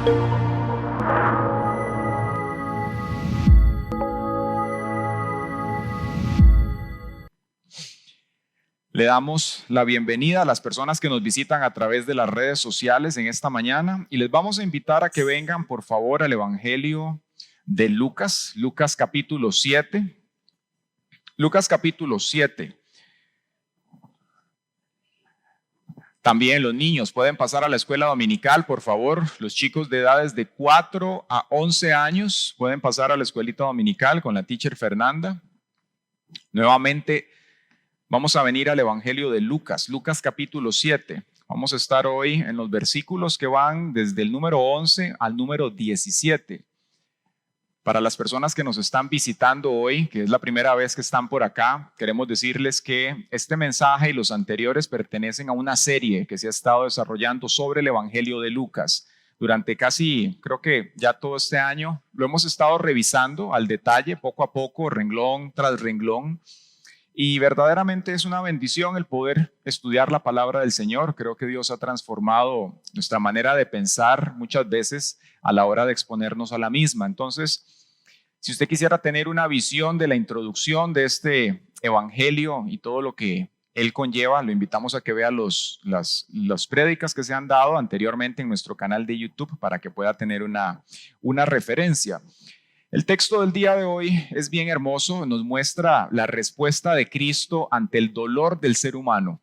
Le damos la bienvenida a las personas que nos visitan a través de las redes sociales en esta mañana y les vamos a invitar a que vengan por favor al Evangelio de Lucas, Lucas capítulo 7. Lucas capítulo 7. También los niños pueden pasar a la escuela dominical, por favor. Los chicos de edades de 4 a 11 años pueden pasar a la escuelita dominical con la teacher Fernanda. Nuevamente, vamos a venir al Evangelio de Lucas, Lucas capítulo 7. Vamos a estar hoy en los versículos que van desde el número 11 al número 17. Para las personas que nos están visitando hoy, que es la primera vez que están por acá, queremos decirles que este mensaje y los anteriores pertenecen a una serie que se ha estado desarrollando sobre el Evangelio de Lucas. Durante casi, creo que ya todo este año, lo hemos estado revisando al detalle, poco a poco, renglón tras renglón. Y verdaderamente es una bendición el poder estudiar la palabra del Señor. Creo que Dios ha transformado nuestra manera de pensar muchas veces a la hora de exponernos a la misma. Entonces, si usted quisiera tener una visión de la introducción de este evangelio y todo lo que él conlleva, lo invitamos a que vea las prédicas que se han dado anteriormente en nuestro canal de YouTube para que pueda tener una referencia. El texto del día de hoy es bien hermoso, nos muestra la respuesta de Cristo ante el dolor del ser humano.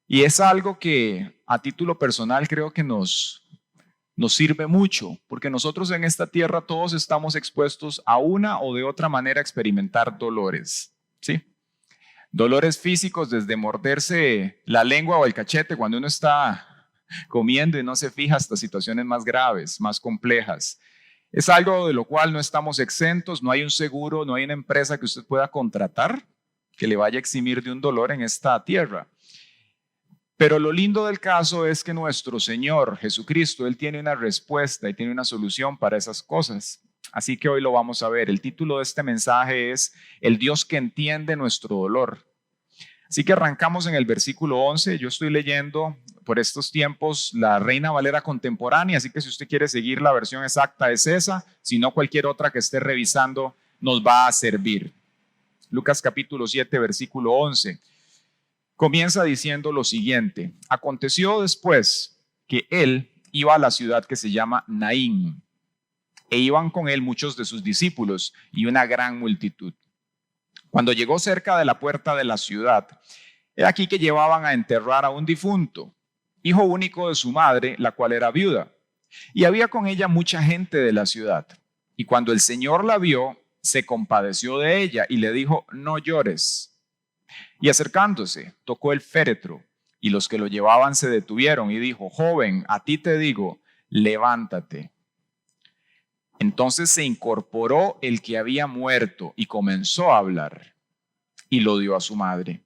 Y es algo que a título personal creo que nos sirve mucho, porque nosotros en esta tierra todos estamos expuestos a una o de otra manera a experimentar dolores, ¿sí? Dolores físicos desde morderse la lengua o el cachete cuando uno está comiendo y no se fija, hasta situaciones más graves, más complejas. Es algo de lo cual no estamos exentos, no hay un seguro, no hay una empresa que usted pueda contratar que le vaya a eximir de un dolor en esta tierra. Pero lo lindo del caso es que nuestro Señor Jesucristo, Él tiene una respuesta y tiene una solución para esas cosas. Así que hoy lo vamos a ver. El título de este mensaje es El Dios que entiende nuestro dolor. Así que arrancamos en el versículo 11. Yo estoy leyendo por estos tiempos la Reina Valera contemporánea, así que si usted quiere seguir la versión exacta es esa, si no cualquier otra que esté revisando nos va a servir. Lucas capítulo 7, versículo 11. Comienza diciendo lo siguiente: aconteció después que él iba a la ciudad que se llama Naín, e iban con él muchos de sus discípulos y una gran multitud. Cuando llegó cerca de la puerta de la ciudad, he aquí que llevaban a enterrar a un difunto, hijo único de su madre, la cual era viuda, y había con ella mucha gente de la ciudad. Y cuando el Señor la vio, se compadeció de ella y le dijo: no llores. Y acercándose, tocó el féretro, y los que lo llevaban se detuvieron, y dijo: joven, a ti te digo, levántate. Entonces se incorporó el que había muerto y comenzó a hablar, y lo dio a su madre.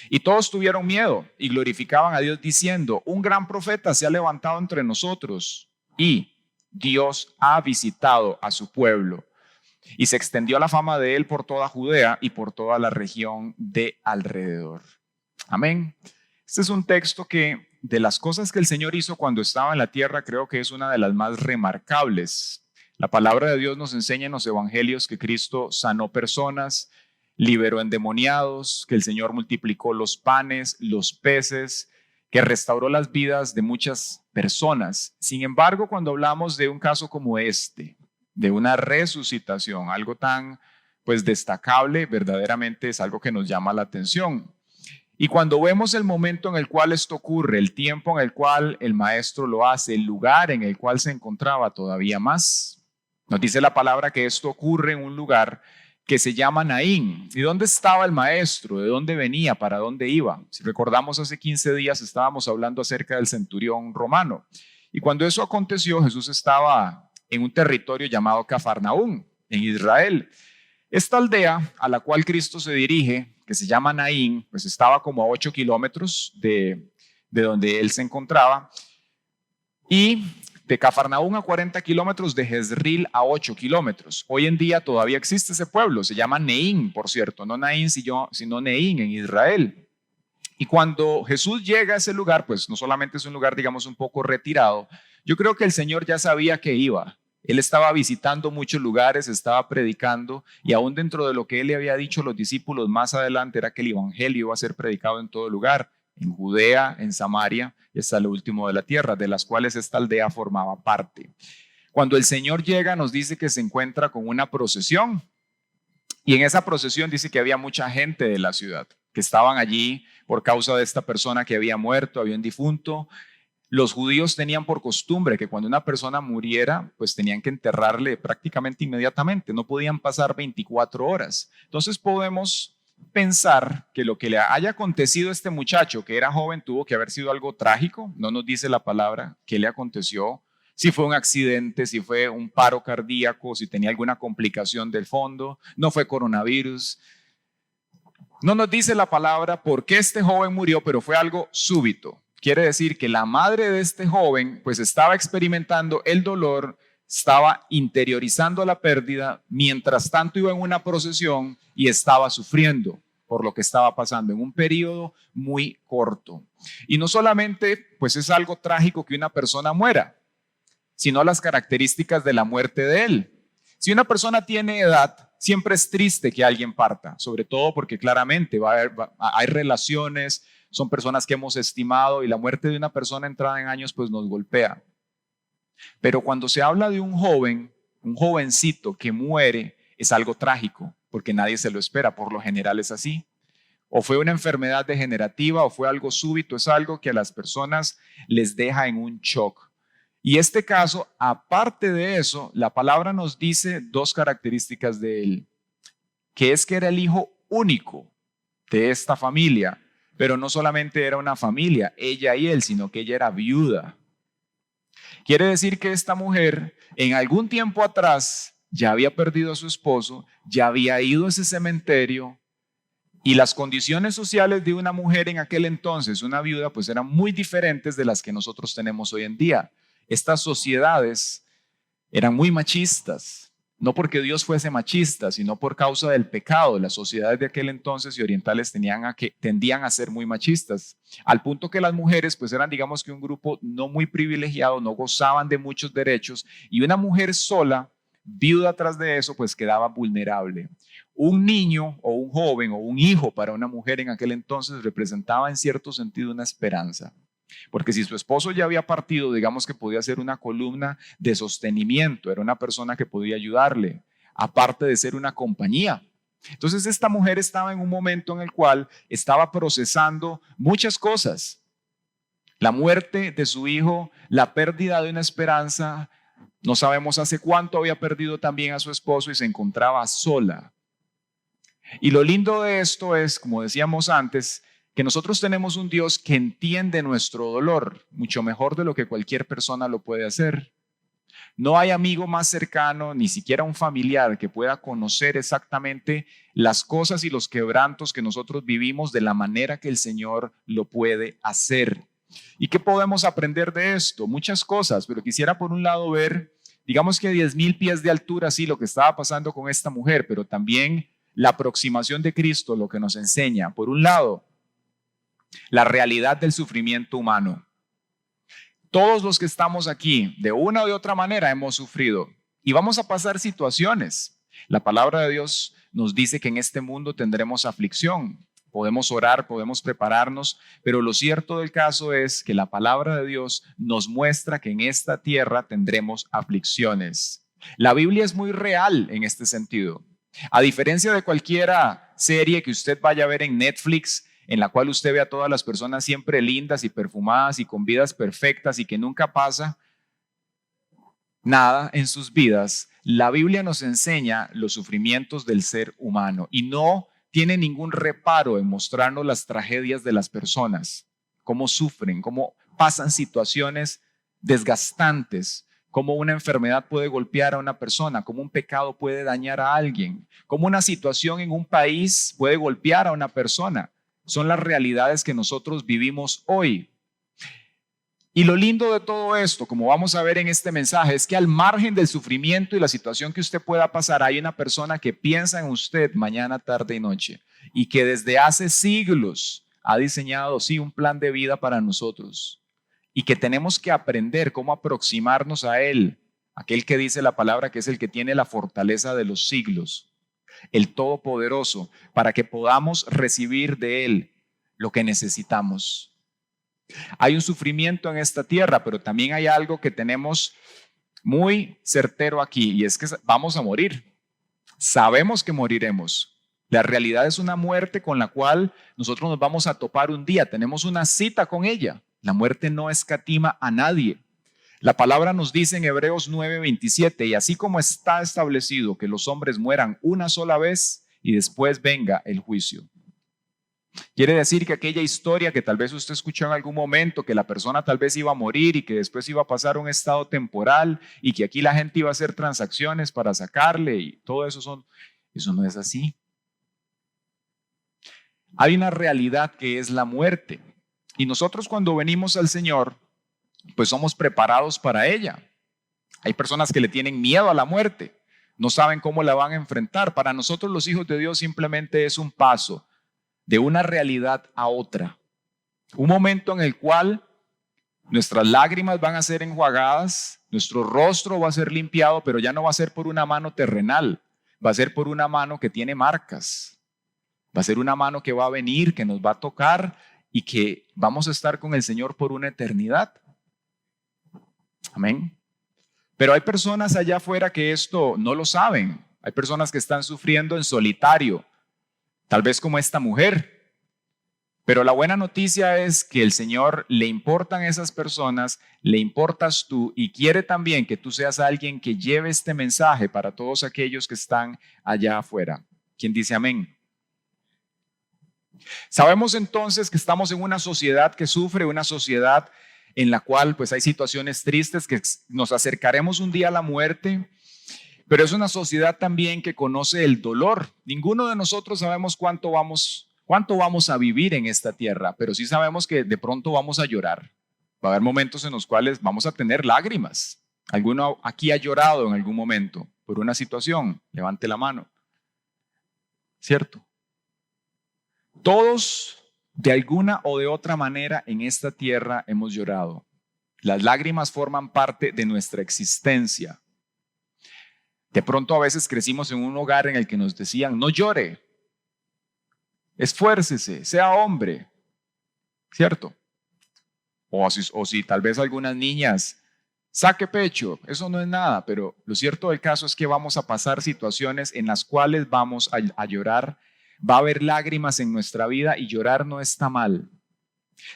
Y todos tuvieron miedo y glorificaban a Dios diciendo: un gran profeta se ha levantado entre nosotros, y Dios ha visitado a su pueblo. Y se extendió la fama de él por toda Judea y por toda la región de alrededor. Amén. Este es un texto que, de las cosas que el Señor hizo cuando estaba en la tierra, creo que es una de las más remarcables. La palabra de Dios nos enseña en los evangelios que Cristo sanó personas, liberó endemoniados, que el Señor multiplicó los panes, los peces, que restauró las vidas de muchas personas. Sin embargo, cuando hablamos de un caso como este, de una resucitación, algo tan destacable, verdaderamente es algo que nos llama la atención. Y cuando vemos el momento en el cual esto ocurre, el tiempo en el cual el maestro lo hace, el lugar en el cual se encontraba, todavía más. Nos dice la palabra que esto ocurre en un lugar que se llama Naín. ¿Y dónde estaba el maestro? ¿De dónde venía? ¿Para dónde iba? Si recordamos, hace 15 días estábamos hablando acerca del centurión romano. Y cuando eso aconteció, Jesús estaba en un territorio llamado Cafarnaúm, en Israel. Esta aldea a la cual Cristo se dirige, que se llama Naín, pues estaba como a 8 kilómetros de donde él se encontraba, y de Cafarnaúm a 40 kilómetros, de Jezreel a 8 kilómetros. Hoy en día todavía existe ese pueblo, se llama Neín, por cierto, no Naín, sino Neín en Israel. Y cuando Jesús llega a ese lugar, pues no solamente es un lugar, digamos, un poco retirado, yo creo que el Señor ya sabía que iba. Él estaba visitando muchos lugares, estaba predicando, y aún dentro de lo que él le había dicho a los discípulos más adelante era que el evangelio iba a ser predicado en todo lugar, en Judea, en Samaria y hasta lo último de la tierra, de las cuales esta aldea formaba parte. Cuando el Señor llega, nos dice que se encuentra con una procesión, y en esa procesión dice que había mucha gente de la ciudad que estaban allí por causa de esta persona que había muerto, había un difunto. Los judíos tenían por costumbre que cuando una persona muriera, pues tenían que enterrarle prácticamente inmediatamente, no podían pasar 24 horas. Entonces podemos pensar que lo que le haya acontecido a este muchacho, que era joven, tuvo que haber sido algo trágico. No nos dice la palabra qué le aconteció, si fue un accidente, si fue un paro cardíaco, si tenía alguna complicación del fondo, no fue coronavirus. No nos dice la palabra por qué este joven murió, pero fue algo súbito. Quiere decir que la madre de este joven pues estaba experimentando el dolor, estaba interiorizando la pérdida, mientras tanto iba en una procesión y estaba sufriendo por lo que estaba pasando en un periodo muy corto. Y no solamente pues es algo trágico que una persona muera, sino las características de la muerte de él. Si una persona tiene edad, siempre es triste que alguien parta, sobre todo porque claramente hay relaciones, son personas que hemos estimado y la muerte de una persona entrada en años pues nos golpea. Pero cuando se habla de un joven, un jovencito que muere, es algo trágico, porque nadie se lo espera, por lo general es así. O fue una enfermedad degenerativa o fue algo súbito, es algo que a las personas les deja en un shock. Y este caso, aparte de eso, la palabra nos dice dos características de él, que es que era el hijo único de esta familia, pero no solamente era una familia, ella y él, sino que ella era viuda. Quiere decir que esta mujer en algún tiempo atrás ya había perdido a su esposo, ya había ido a ese cementerio, y las condiciones sociales de una mujer en aquel entonces, una viuda, pues eran muy diferentes de las que nosotros tenemos hoy en día. Estas sociedades eran muy machistas, no porque Dios fuese machista, sino por causa del pecado. Las sociedades de aquel entonces y orientales tendían a ser muy machistas, al punto que las mujeres pues eran, digamos, que un grupo no muy privilegiado, no gozaban de muchos derechos, y una mujer sola, viuda tras de eso, pues quedaba vulnerable. Un niño o un joven o un hijo para una mujer en aquel entonces representaba en cierto sentido una esperanza. Porque si su esposo ya había partido, digamos que podía ser una columna de sostenimiento, era una persona que podía ayudarle, aparte de ser una compañía. Entonces esta mujer estaba en un momento en el cual estaba procesando muchas cosas. La muerte de su hijo, la pérdida de una esperanza, no sabemos hace cuánto había perdido también a su esposo y se encontraba sola. Y lo lindo de esto es, como decíamos antes, que nosotros tenemos un Dios que entiende nuestro dolor mucho mejor de lo que cualquier persona lo puede hacer. No hay amigo más cercano, ni siquiera un familiar que pueda conocer exactamente las cosas y los quebrantos que nosotros vivimos de la manera que el Señor lo puede hacer. ¿Y qué podemos aprender de esto? Muchas cosas, pero quisiera por un lado ver, digamos que 10,000 pies de altura, sí, lo que estaba pasando con esta mujer, pero también la aproximación de Cristo, lo que nos enseña. Por un lado, la realidad del sufrimiento humano. Todos los que estamos aquí, de una u otra manera, hemos sufrido y vamos a pasar situaciones. La palabra de Dios nos dice que en este mundo tendremos aflicción. Podemos orar, podemos prepararnos, pero lo cierto del caso es que la palabra de Dios nos muestra que en esta tierra tendremos aflicciones. La Biblia es muy real en este sentido. A diferencia de cualquiera serie que usted vaya a ver en Netflix, en la cual usted ve a todas las personas siempre lindas y perfumadas y con vidas perfectas y que nunca pasa nada en sus vidas, la Biblia nos enseña los sufrimientos del ser humano y no tiene ningún reparo en mostrarnos las tragedias de las personas, cómo sufren, cómo pasan situaciones desgastantes, cómo una enfermedad puede golpear a una persona, cómo un pecado puede dañar a alguien, cómo una situación en un país puede golpear a una persona. Son las realidades que nosotros vivimos hoy. Y lo lindo de todo esto, como vamos a ver en este mensaje, es que al margen del sufrimiento y la situación que usted pueda pasar, hay una persona que piensa en usted mañana, tarde y noche y que desde hace siglos ha diseñado, sí, un plan de vida para nosotros y que tenemos que aprender cómo aproximarnos a Él, aquel que dice la palabra que es el que tiene la fortaleza de los siglos, el Todopoderoso, para que podamos recibir de Él lo que necesitamos. Hay un sufrimiento en esta tierra, pero también hay algo que tenemos muy certero aquí, y es que vamos a morir. Sabemos que moriremos. La realidad es una muerte con la cual nosotros nos vamos a topar un día. Tenemos una cita con ella. La muerte no escatima a nadie. La palabra nos dice en Hebreos 9:27, y así como está establecido que los hombres mueran una sola vez y después venga el juicio. Quiere decir que aquella historia que tal vez usted escuchó en algún momento, que la persona tal vez iba a morir y que después iba a pasar un estado temporal y que aquí la gente iba a hacer transacciones para sacarle y todo eso no es así. Hay una realidad que es la muerte y nosotros cuando venimos al Señor, pues somos preparados para ella. Hay personas que le tienen miedo a la muerte, no saben cómo la van a enfrentar. Para nosotros los hijos de Dios simplemente es un paso de una realidad a otra. Un momento en el cual nuestras lágrimas van a ser enjuagadas, nuestro rostro va a ser limpiado, pero ya no va a ser por una mano terrenal, va a ser por una mano que tiene marcas. Va a ser una mano que va a venir, que nos va a tocar y que vamos a estar con el Señor por una eternidad. Amén. Pero hay personas allá afuera que esto no lo saben. Hay personas que están sufriendo en solitario, tal vez como esta mujer. Pero la buena noticia es que el Señor le importan esas personas, le importas tú y quiere también que tú seas alguien que lleve este mensaje para todos aquellos que están allá afuera. ¿Quién dice amén? Sabemos entonces que estamos en una sociedad que sufre, una sociedad en la cual pues hay situaciones tristes, que nos acercaremos un día a la muerte, pero es una sociedad también que conoce el dolor. Ninguno de nosotros sabemos cuánto vamos a vivir en esta tierra, pero sí sabemos que de pronto vamos a llorar. Va a haber momentos en los cuales vamos a tener lágrimas. ¿Alguno aquí ha llorado en algún momento por una situación? Levante la mano. ¿Cierto? Todos, de alguna o de otra manera, en esta tierra hemos llorado. Las lágrimas forman parte de nuestra existencia. De pronto a veces crecimos en un hogar en el que nos decían, no llore, esfuércese, sea hombre, ¿cierto? O si tal vez algunas niñas, saque pecho, eso no es nada, pero lo cierto del caso es que vamos a pasar situaciones en las cuales vamos a llorar. Va a haber lágrimas en nuestra vida y llorar no está mal.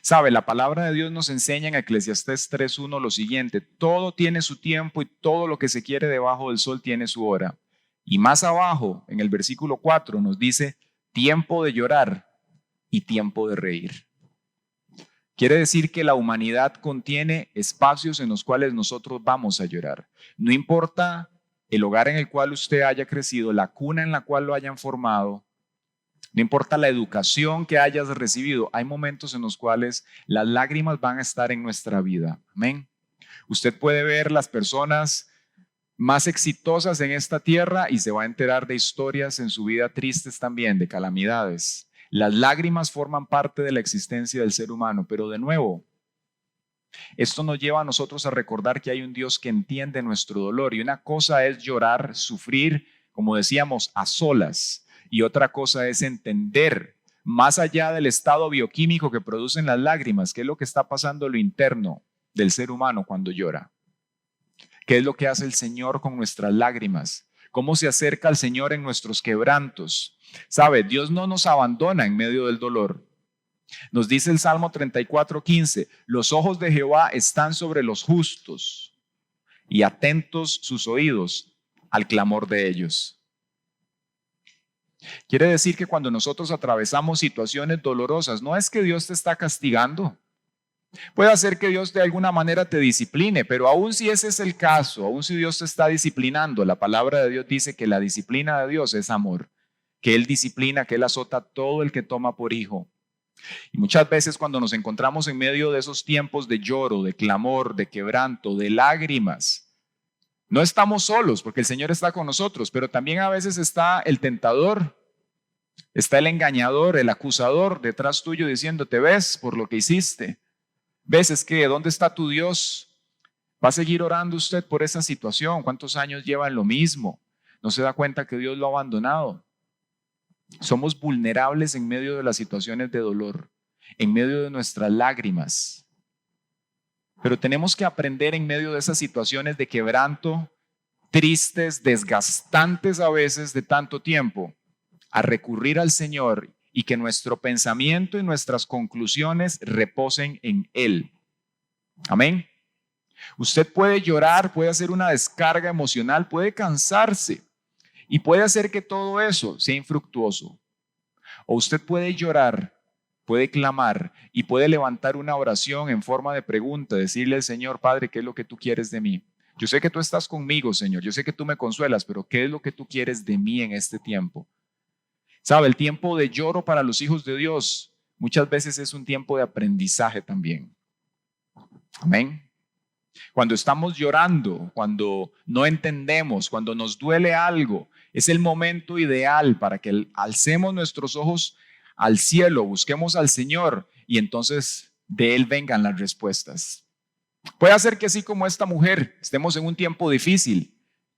Sabe, la palabra de Dios nos enseña en Eclesiastés 3:1 lo siguiente: todo tiene su tiempo y todo lo que se quiere debajo del sol tiene su hora. Y más abajo, en el versículo 4, nos dice tiempo de llorar y tiempo de reír. Quiere decir que la humanidad contiene espacios en los cuales nosotros vamos a llorar. No importa el hogar en el cual usted haya crecido, la cuna en la cual lo hayan formado, no importa la educación que hayas recibido, hay momentos en los cuales las lágrimas van a estar en nuestra vida. Amén. Usted puede ver las personas más exitosas en esta tierra y se va a enterar de historias en su vida tristes también, de calamidades. Las lágrimas forman parte de la existencia del ser humano, pero de nuevo, esto nos lleva a nosotros a recordar que hay un Dios que entiende nuestro dolor, y una cosa es llorar, sufrir, como decíamos, a solas. Y otra cosa es entender, más allá del estado bioquímico que producen las lágrimas, qué es lo que está pasando en lo interno del ser humano cuando llora. ¿Qué es lo que hace el Señor con nuestras lágrimas? ¿Cómo se acerca al Señor en nuestros quebrantos? ¿Sabe? Dios no nos abandona en medio del dolor. Nos dice el Salmo 34:15, los ojos de Jehová están sobre los justos y atentos sus oídos al clamor de ellos. Quiere decir que cuando nosotros atravesamos situaciones dolorosas, no es que Dios te está castigando. Puede ser que Dios de alguna manera te discipline, pero aun si ese es el caso, aun si Dios te está disciplinando, la palabra de Dios dice que la disciplina de Dios es amor, que Él disciplina, que Él azota a todo el que toma por hijo. Y muchas veces cuando nos encontramos en medio de esos tiempos de lloro, de clamor, de quebranto, de lágrimas, no estamos solos porque el Señor está con nosotros, pero también a veces está el tentador Está el engañador, el acusador detrás tuyo diciéndote, ves por lo que hiciste. ¿Ves? Es que, ¿dónde está tu Dios? ¿Va a seguir orando usted por esa situación? ¿Cuántos años lleva en lo mismo? ¿No se da cuenta que Dios lo ha abandonado? Somos vulnerables en medio de las situaciones de dolor, en medio de nuestras lágrimas. Pero tenemos que aprender en medio de esas situaciones de quebranto, tristes, desgastantes a veces de tanto tiempo, a recurrir al Señor y que nuestro pensamiento y nuestras conclusiones reposen en Él. Amén. Usted puede llorar, puede hacer una descarga emocional, puede cansarse y puede hacer que todo eso sea infructuoso. O usted puede llorar, puede clamar y puede levantar una oración en forma de pregunta, decirle al Señor, Padre, ¿qué es lo que tú quieres de mí? Yo sé que tú estás conmigo, Señor, yo sé que tú me consuelas, pero ¿qué es lo que tú quieres de mí en este tiempo? ¿Sabe? El tiempo de lloro para los hijos de Dios muchas veces es un tiempo de aprendizaje también. Amén. Cuando estamos llorando, cuando no entendemos, cuando nos duele algo, es el momento ideal para que alcemos nuestros ojos al cielo, busquemos al Señor y entonces de Él vengan las respuestas. Puede ser que así como esta mujer estemos en un tiempo difícil,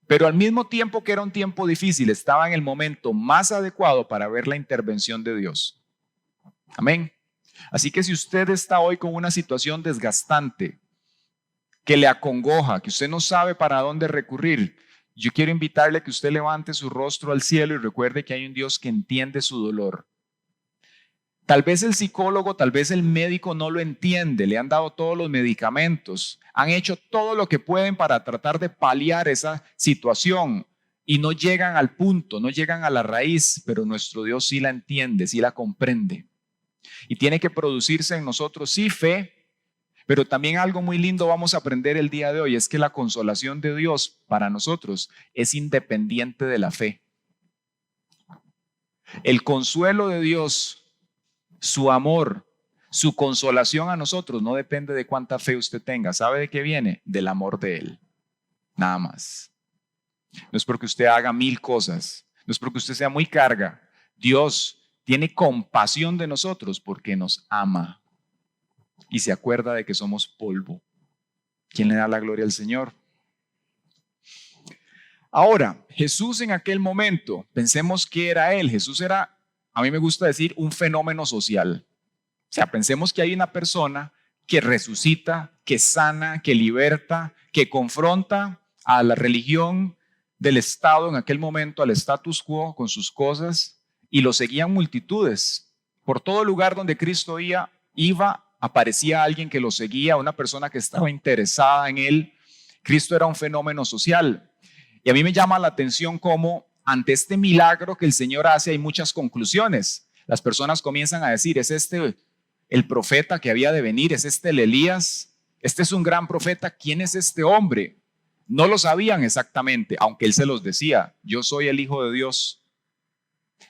pero al mismo tiempo que era un tiempo difícil, estaba en el momento más adecuado para ver la intervención de Dios. Amén. Así que si usted está hoy con una situación desgastante, que le acongoja, que usted no sabe para dónde recurrir, yo quiero invitarle a que usted levante su rostro al cielo y recuerde que hay un Dios que entiende su dolor. Tal vez el psicólogo, tal vez el médico no lo entiende, le han dado todos los medicamentos, han hecho todo lo que pueden para tratar de paliar esa situación y no llegan al punto, no llegan a la raíz, pero nuestro Dios sí la entiende, sí la comprende. Y tiene que producirse en nosotros, sí, fe, pero también algo muy lindo vamos a aprender el día de hoy, es que la consolación de Dios para nosotros es independiente de la fe. El consuelo de Dios, su amor, su consolación a nosotros no depende de cuánta fe usted tenga. ¿Sabe de qué viene? Del amor de Él. Nada más. No es porque usted haga 1000 cosas, no es porque usted sea muy carga. Dios tiene compasión de nosotros porque nos ama y se acuerda de que somos polvo. ¿Quién le da la gloria al Señor? Ahora, Jesús en aquel momento, pensemos que era Él. Jesús era, a mí me gusta decir, un fenómeno social. O sea, pensemos que hay una persona que resucita, que sana, que liberta, que confronta a la religión del Estado en aquel momento, al status quo con sus cosas, y lo seguían multitudes. Por todo lugar donde Cristo iba, aparecía alguien que lo seguía, una persona que estaba interesada en él. Cristo era un fenómeno social. Y a mí me llama la atención cómo ante este milagro que el Señor hace hay muchas conclusiones. Las personas comienzan a decir, ¿es este el profeta que había de venir? ¿Es este el Elías? Este es un gran profeta. ¿Quién es este hombre? No lo sabían exactamente, aunque él se los decía. Yo soy el Hijo de Dios.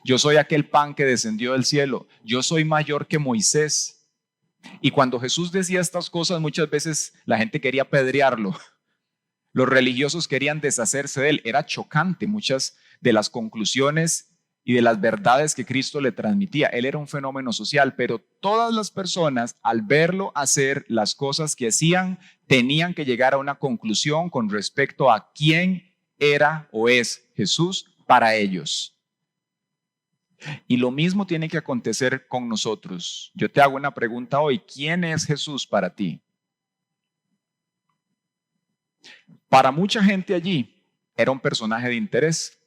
Yo soy aquel pan que descendió del cielo. Yo soy mayor que Moisés. Y cuando Jesús decía estas cosas, muchas veces la gente quería apedrearlo. Los religiosos querían deshacerse de él. Era chocante muchas de las conclusiones y de las verdades que Cristo le transmitía. Él era un fenómeno social, pero todas las personas al verlo hacer las cosas que hacían, tenían que llegar a una conclusión con respecto a quién era o es Jesús para ellos. Y lo mismo tiene que acontecer con nosotros. Yo te hago una pregunta hoy. ¿Quién es Jesús para ti? Para mucha gente allí era un personaje de interés.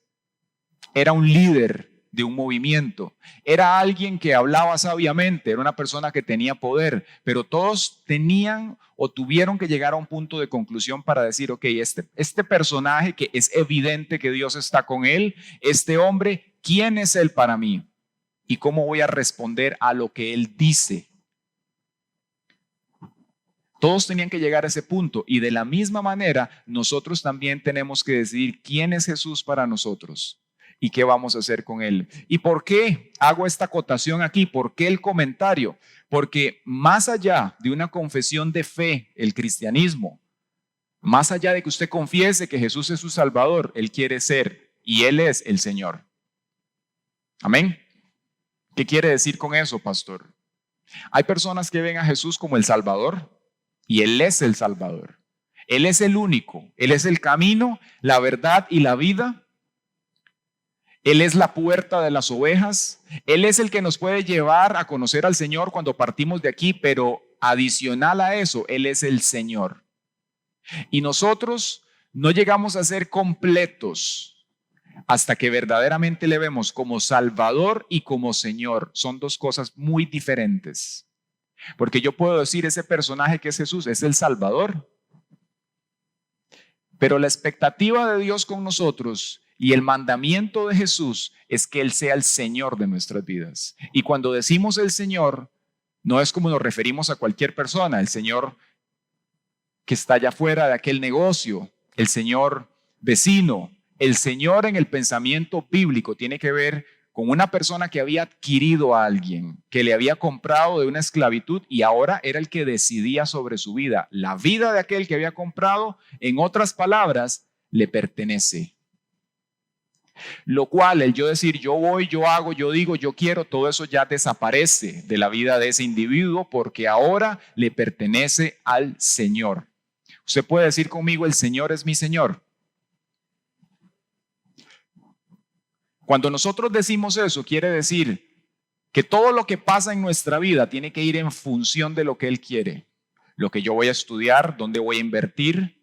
Era un líder de un movimiento. Era alguien que hablaba sabiamente. Era una persona que tenía poder. Pero todos tenían o tuvieron que llegar a un punto de conclusión para decir, ok, este personaje que es evidente que Dios está con él, este hombre, ¿quién es él para mí? ¿Y cómo voy a responder a lo que él dice? Todos tenían que llegar a ese punto y de la misma manera nosotros también tenemos que decidir quién es Jesús para nosotros y qué vamos a hacer con él. ¿Y por qué hago esta acotación aquí? ¿Por qué el comentario? Porque más allá de una confesión de fe, el cristianismo, más allá de que usted confiese que Jesús es su Salvador, Él quiere ser y Él es el Señor. Amén. ¿Qué quiere decir con eso, pastor? Hay personas que ven a Jesús como el Salvador y Él es el Salvador. Él es el único, Él es el camino, la verdad y la vida. Él es la puerta de las ovejas. Él es el que nos puede llevar a conocer al Señor cuando partimos de aquí, pero adicional a eso, Él es el Señor. Y nosotros no llegamos a ser completos hasta que verdaderamente le vemos como Salvador y como Señor. Son dos cosas muy diferentes. Porque yo puedo decir, ese personaje que es Jesús es el Salvador. Pero la expectativa de Dios con nosotros y el mandamiento de Jesús es que Él sea el Señor de nuestras vidas. Y cuando decimos el Señor, no es como nos referimos a cualquier persona, el Señor que está allá afuera de aquel negocio, el Señor vecino. El Señor en el pensamiento bíblico tiene que ver con una persona que había adquirido a alguien, que le había comprado de una esclavitud y ahora era el que decidía sobre su vida. La vida de aquel que había comprado, en otras palabras, le pertenece. Lo cual, el yo decir, yo voy, yo hago, yo digo, yo quiero, todo eso ya desaparece de la vida de ese individuo porque ahora le pertenece al Señor. Usted puede decir conmigo, el Señor es mi Señor. Cuando nosotros decimos eso, quiere decir que todo lo que pasa en nuestra vida tiene que ir en función de lo que Él quiere. Lo que yo voy a estudiar, dónde voy a invertir,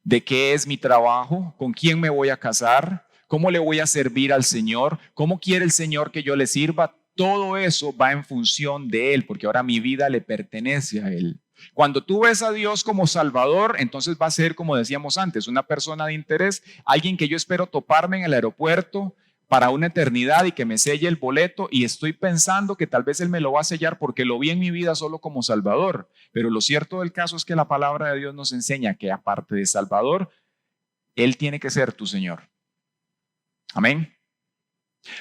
de qué es mi trabajo, con quién me voy a casar, cómo le voy a servir al Señor, cómo quiere el Señor que yo le sirva. Todo eso va en función de Él, porque ahora mi vida le pertenece a Él. Cuando tú ves a Dios como Salvador, entonces va a ser, como decíamos antes, una persona de interés, alguien que yo espero toparme en el aeropuerto para una eternidad y que me selle el boleto y estoy pensando que tal vez Él me lo va a sellar porque lo vi en mi vida solo como Salvador. Pero lo cierto del caso es que la palabra de Dios nos enseña que aparte de Salvador, Él tiene que ser tu Señor. Amén.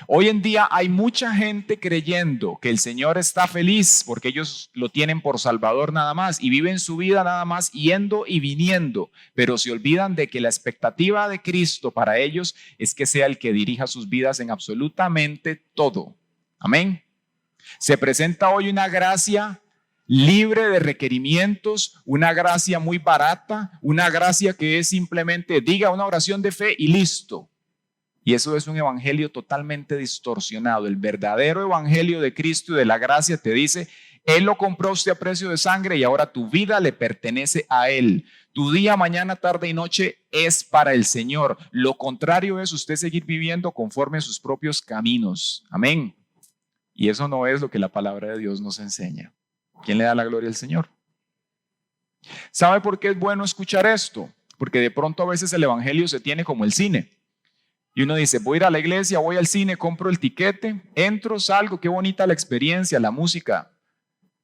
Hoy en día hay mucha gente creyendo que el Señor está feliz porque ellos lo tienen por Salvador nada más y viven su vida nada más yendo y viniendo, pero se olvidan de que la expectativa de Cristo para ellos es que sea el que dirija sus vidas en absolutamente todo. Amén. Se presenta hoy una gracia libre de requerimientos, una gracia muy barata, una gracia que es simplemente diga una oración de fe y listo. Y eso es un evangelio totalmente distorsionado. El verdadero evangelio de Cristo y de la gracia te dice, Él lo compró usted a precio de sangre y ahora tu vida le pertenece a Él. Tu día, mañana, tarde y noche es para el Señor. Lo contrario es usted seguir viviendo conforme a sus propios caminos. Amén. Y eso no es lo que la palabra de Dios nos enseña. ¿Quién le da la gloria al Señor? ¿Sabe por qué es bueno escuchar esto? Porque de pronto a veces el evangelio se tiene como el cine. Y uno dice, voy a ir a la iglesia, voy al cine, compro el tiquete, entro, salgo, qué bonita la experiencia, la música.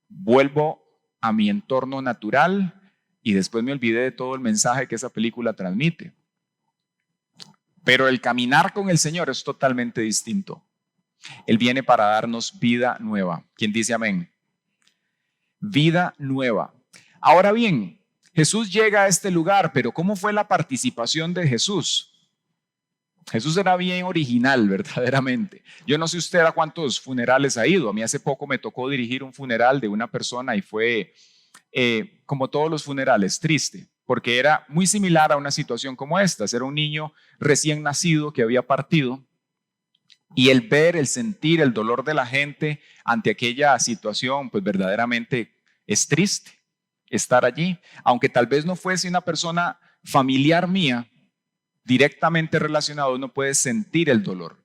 Vuelvo a mi entorno natural y después me olvidé de todo el mensaje que esa película transmite. Pero el caminar con el Señor es totalmente distinto. Él viene para darnos vida nueva. ¿Quién dice amén? Vida nueva. Ahora bien, Jesús llega a este lugar, pero ¿cómo fue la participación de Jesús? Jesús era bien original, verdaderamente. Yo no sé usted a cuántos funerales ha ido. A mí hace poco me tocó dirigir un funeral de una persona y fue, como todos los funerales, triste, porque era muy similar a una situación como esta. Era un niño recién nacido que había partido y el ver, el sentir, el dolor de la gente ante aquella situación, pues verdaderamente es triste estar allí. Aunque tal vez no fuese una persona familiar mía, directamente relacionado, uno puede sentir el dolor.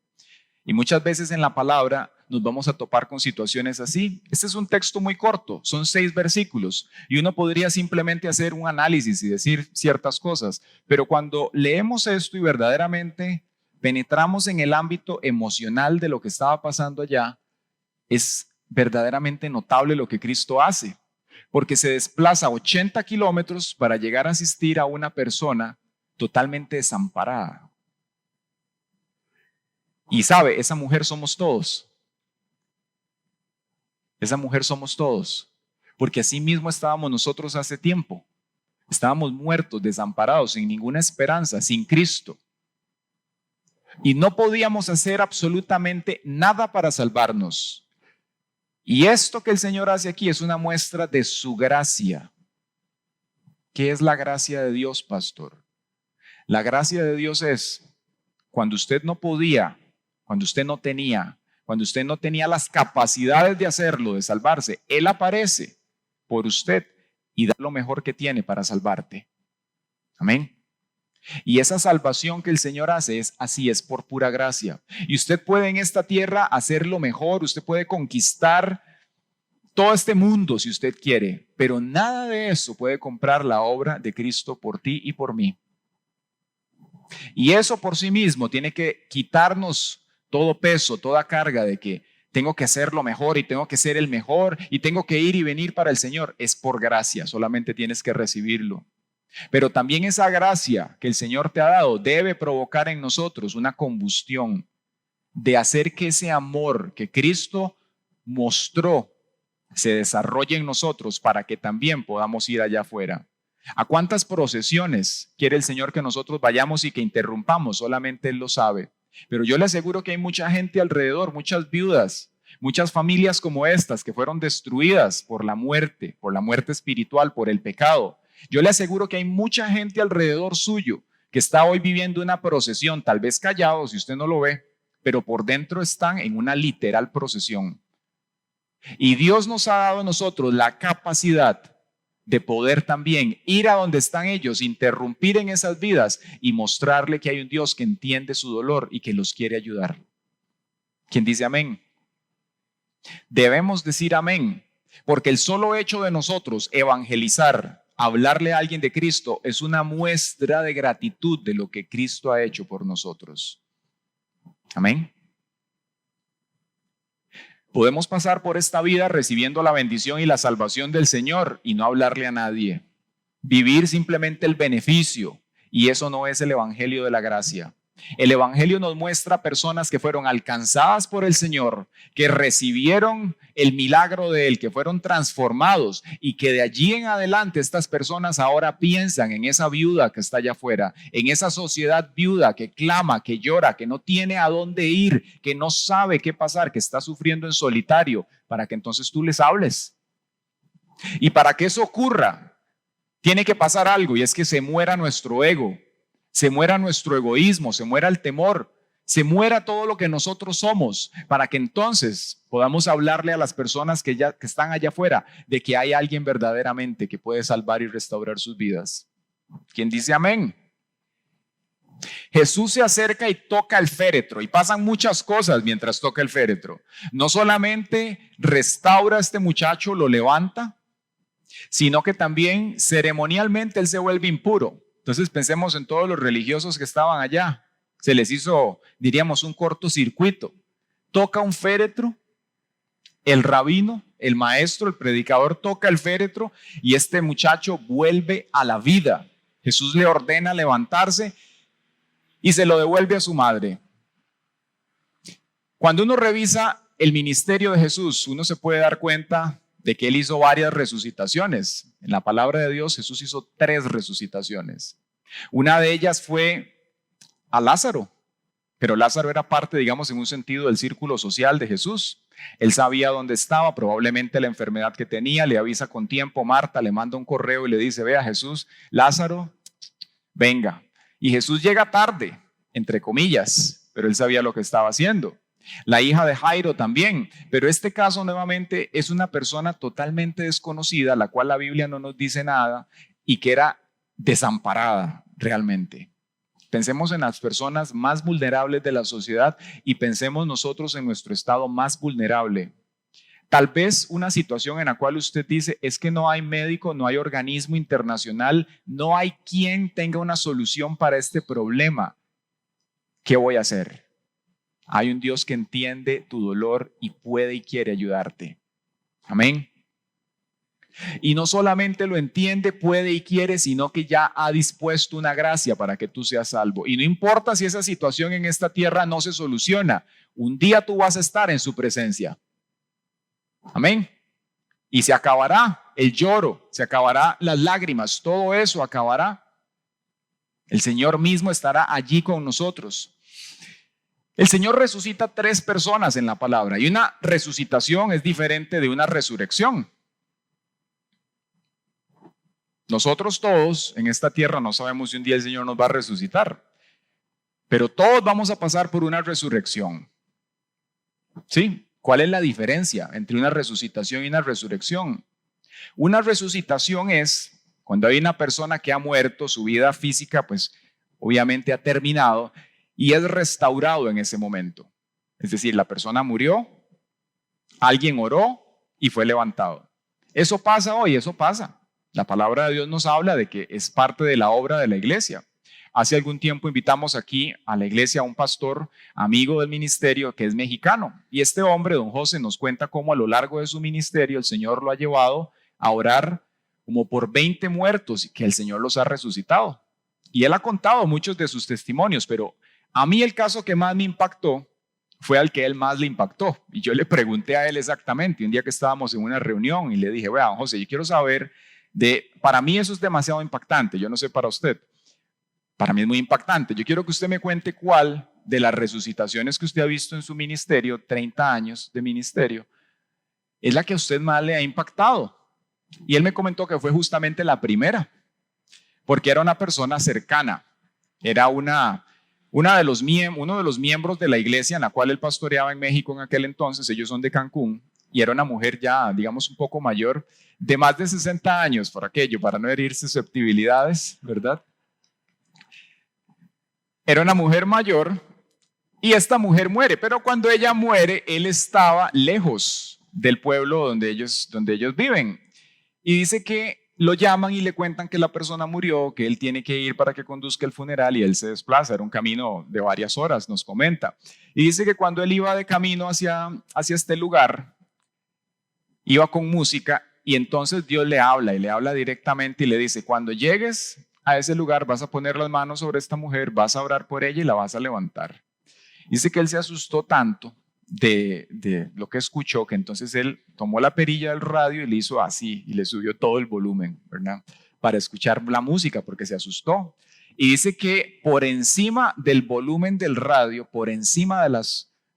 Y muchas veces en la palabra nos vamos a topar con situaciones así. Este es un texto muy corto, son 6 versículos y uno podría simplemente hacer un análisis y decir ciertas cosas, pero cuando leemos esto y verdaderamente penetramos en el ámbito emocional de lo que estaba pasando allá, es verdaderamente notable lo que Cristo hace, porque se desplaza 80 kilómetros para llegar a asistir a una persona totalmente desamparada. Y sabe, esa mujer somos todos. Esa mujer somos todos. Porque así mismo estábamos nosotros hace tiempo. Estábamos muertos, desamparados, sin ninguna esperanza, sin Cristo. y no podíamos hacer absolutamente nada para salvarnos. Y esto que el Señor hace aquí es una muestra de su gracia. ¿Qué es la gracia de Dios, pastor? La gracia de Dios es cuando usted no podía, cuando usted no tenía, cuando usted no tenía las capacidades de hacerlo, de salvarse, Él aparece por usted y da lo mejor que tiene para salvarte. Amén. Y esa salvación que el Señor hace es así, es por pura gracia. Y usted puede en esta tierra hacer lo mejor, usted puede conquistar todo este mundo si usted quiere, pero nada de eso puede comprar la obra de Cristo por ti y por mí. Y eso por sí mismo tiene que quitarnos todo peso, toda carga de que tengo que hacer lo mejor y tengo que ser el mejor y tengo que ir y venir para el Señor. Es por gracia, solamente tienes que recibirlo. Pero también esa gracia que el Señor te ha dado debe provocar en nosotros una combustión de hacer que ese amor que Cristo mostró se desarrolle en nosotros para que también podamos ir allá afuera. ¿A cuántas procesiones quiere el Señor que nosotros vayamos y que interrumpamos? Solamente Él lo sabe. Pero yo le aseguro que hay mucha gente alrededor, muchas viudas, muchas familias como estas que fueron destruidas por la muerte espiritual, por el pecado. Yo le aseguro que hay mucha gente alrededor suyo que está hoy viviendo una procesión, tal vez callados si usted no lo ve, pero por dentro están en una literal procesión. Y Dios nos ha dado a nosotros la capacidad de poder también ir a donde están ellos, interrumpir en esas vidas y mostrarle que hay un Dios que entiende su dolor y que los quiere ayudar. ¿Quién dice amén? Debemos decir amén, porque el solo hecho de nosotros evangelizar, hablarle a alguien de Cristo, es una muestra de gratitud de lo que Cristo ha hecho por nosotros. Amén. Podemos pasar por esta vida recibiendo la bendición y la salvación del Señor y no hablarle a nadie. Vivir simplemente el beneficio, y eso no es el evangelio de la gracia. El evangelio nos muestra personas que fueron alcanzadas por el Señor, que recibieron el milagro de Él, que fueron transformados y que de allí en adelante estas personas ahora piensan en esa viuda que está allá afuera, en esa sociedad viuda que clama, que llora, que no tiene a dónde ir, que no sabe qué pasar, que está sufriendo en solitario, para que entonces tú les hables. Y para que eso ocurra, tiene que pasar algo, y es que se muera nuestro ego. Se muera nuestro egoísmo, se muera el temor, se muera todo lo que nosotros somos, para que entonces podamos hablarle a las personas que están allá afuera de que hay alguien verdaderamente que puede salvar y restaurar sus vidas. ¿Quién dice amén? Jesús se acerca y toca el féretro, y pasan muchas cosas mientras toca el féretro. No solamente restaura a este muchacho, lo levanta, sino que también ceremonialmente él se vuelve impuro. Entonces pensemos en todos los religiosos que estaban allá. Se les hizo, diríamos, un cortocircuito. Toca un féretro, el rabino, el maestro, el predicador toca el féretro y este muchacho vuelve a la vida. Jesús le ordena levantarse y se lo devuelve a su madre. Cuando uno revisa el ministerio de Jesús, uno se puede dar cuenta de que Él hizo varias resucitaciones. En la palabra de Dios, Jesús hizo 3 resucitaciones. Una de ellas fue a Lázaro, pero Lázaro era parte, digamos, en un sentido del círculo social de Jesús. Él sabía dónde estaba, probablemente la enfermedad que tenía, le avisa con tiempo. Marta le manda un correo y le dice: vea Jesús, Lázaro, venga. Y Jesús llega tarde, entre comillas, pero él sabía lo que estaba haciendo. La hija de Jairo también, pero este caso nuevamente es una persona totalmente desconocida, la cual la Biblia no nos dice nada y que era desamparada realmente. Pensemos en las personas más vulnerables de la sociedad y pensemos nosotros en nuestro estado más vulnerable. Tal vez una situación en la cual usted dice: es que no hay médico, no hay organismo internacional, no hay quien tenga una solución para este problema. ¿Qué voy a hacer? Hay un Dios que entiende tu dolor y puede y quiere ayudarte. Amén. Y no solamente lo entiende, puede y quiere, sino que ya ha dispuesto una gracia para que tú seas salvo. Y no importa si esa situación en esta tierra no se soluciona, un día tú vas a estar en su presencia. Amén. Y se acabará el lloro, se acabará las lágrimas, todo eso acabará. El Señor mismo estará allí con nosotros. El Señor resucita 3 personas en la palabra y una resucitación es diferente de una resurrección. Nosotros todos en esta tierra no sabemos si un día el Señor nos va a resucitar, pero todos vamos a pasar por una resurrección. ¿Sí? ¿Cuál es la diferencia entre una resucitación y una resurrección? Una resucitación es cuando hay una persona que ha muerto, su vida física pues obviamente ha terminado y es restaurado en ese momento. Es decir, la persona murió, alguien oró y fue levantado. Eso pasa hoy, eso pasa. La palabra de Dios nos habla de que es parte de la obra de la iglesia. Hace algún tiempo invitamos aquí a la iglesia a un pastor amigo del ministerio que es mexicano. Y este hombre, don José, nos cuenta cómo a lo largo de su ministerio el Señor lo ha llevado a orar como por 20 muertos y que el Señor los ha resucitado. Y él ha contado muchos de sus testimonios, pero a mí el caso que más me impactó fue al que él más le impactó. Y yo le pregunté a él exactamente, un día que estábamos en una reunión y le dije, vea, don José, yo quiero saber para mí eso es demasiado impactante, yo no sé para usted. Para mí es muy impactante. Yo quiero que usted me cuente cuál de las resucitaciones que usted ha visto en su ministerio, 30 años de ministerio, es la que a usted más le ha impactado. Y él me comentó que fue justamente la primera, porque era una persona cercana, era uno de los miembros de la iglesia en la cual él pastoreaba en México en aquel entonces, ellos son de Cancún, y era una mujer ya, digamos, un poco mayor, de más de 60 años, por aquello, para no herir susceptibilidades, ¿verdad? Era una mujer mayor y esta mujer muere, pero cuando ella muere, él estaba lejos del pueblo donde ellos viven. Y dice que lo llaman y le cuentan que la persona murió, que él tiene que ir para que conduzca el funeral y él se desplaza. Era un camino de varias horas, nos comenta. Y dice que cuando él iba de camino hacia este lugar, iba con música y entonces Dios le habla y le habla directamente y le dice, cuando llegues a ese lugar vas a poner las manos sobre esta mujer, vas a orar por ella y la vas a levantar. Dice que él se asustó tanto de lo que escuchó que entonces él tomó la perilla del radio y le hizo así y le subió todo el volumen, ¿verdad? Para escuchar la música porque se asustó. Y dice que por encima del volumen del radio, por encima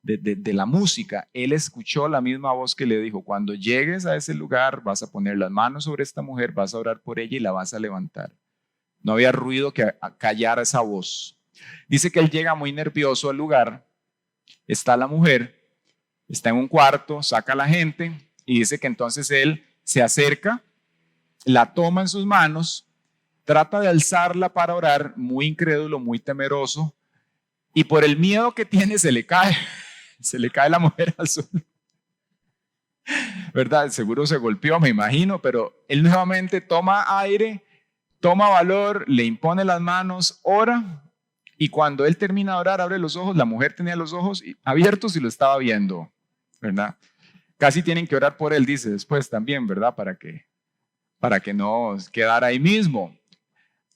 de la música, él escuchó la misma voz que le dijo, cuando llegues a ese lugar vas a poner las manos sobre esta mujer, vas a orar por ella y la vas a levantar. No había ruido que callara esa voz. Dice que él llega muy nervioso al lugar, está la mujer, está en un cuarto, saca a la gente y dice que entonces él se acerca, la toma en sus manos, trata de alzarla para orar, muy incrédulo, muy temeroso, y por el miedo que tiene se le cae la mujer al suelo. ¿Verdad? Seguro se golpeó, me imagino, pero él nuevamente toma aire, toma valor, le impone las manos, ora, y cuando él termina de orar, abre los ojos, la mujer tenía los ojos abiertos y lo estaba viendo, ¿verdad? Casi tienen que orar por él, dice después también, ¿verdad? Para que no quedara ahí mismo.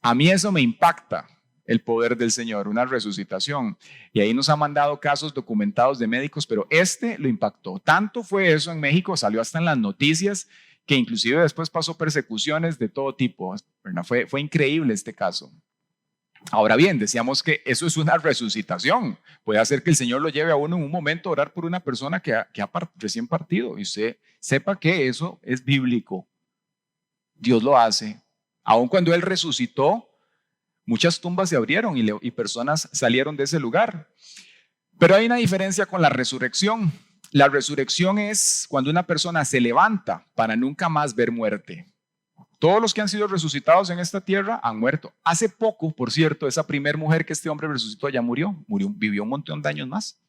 A mí eso me impacta, el poder del Señor, una resucitación. Y ahí nos ha mandado casos documentados de médicos, pero este lo impactó. Tanto fue eso en México, salió hasta en las noticias, que inclusive después pasó persecuciones de todo tipo. Fue increíble este caso. Ahora bien, decíamos que eso es una resucitación. Puede hacer que el Señor lo lleve a uno en un momento a orar por una persona que ha recién partido y usted sepa que eso es bíblico. Dios lo hace. Aun cuando Él resucitó, muchas tumbas se abrieron y personas salieron de ese lugar. Pero hay una diferencia con la resurrección. La resurrección es cuando una persona se levanta para nunca más ver muerte. Todos los que han sido resucitados en esta tierra han muerto. Hace poco, por cierto, esa primer mujer que este hombre resucitó ya murió, vivió un montón de años más.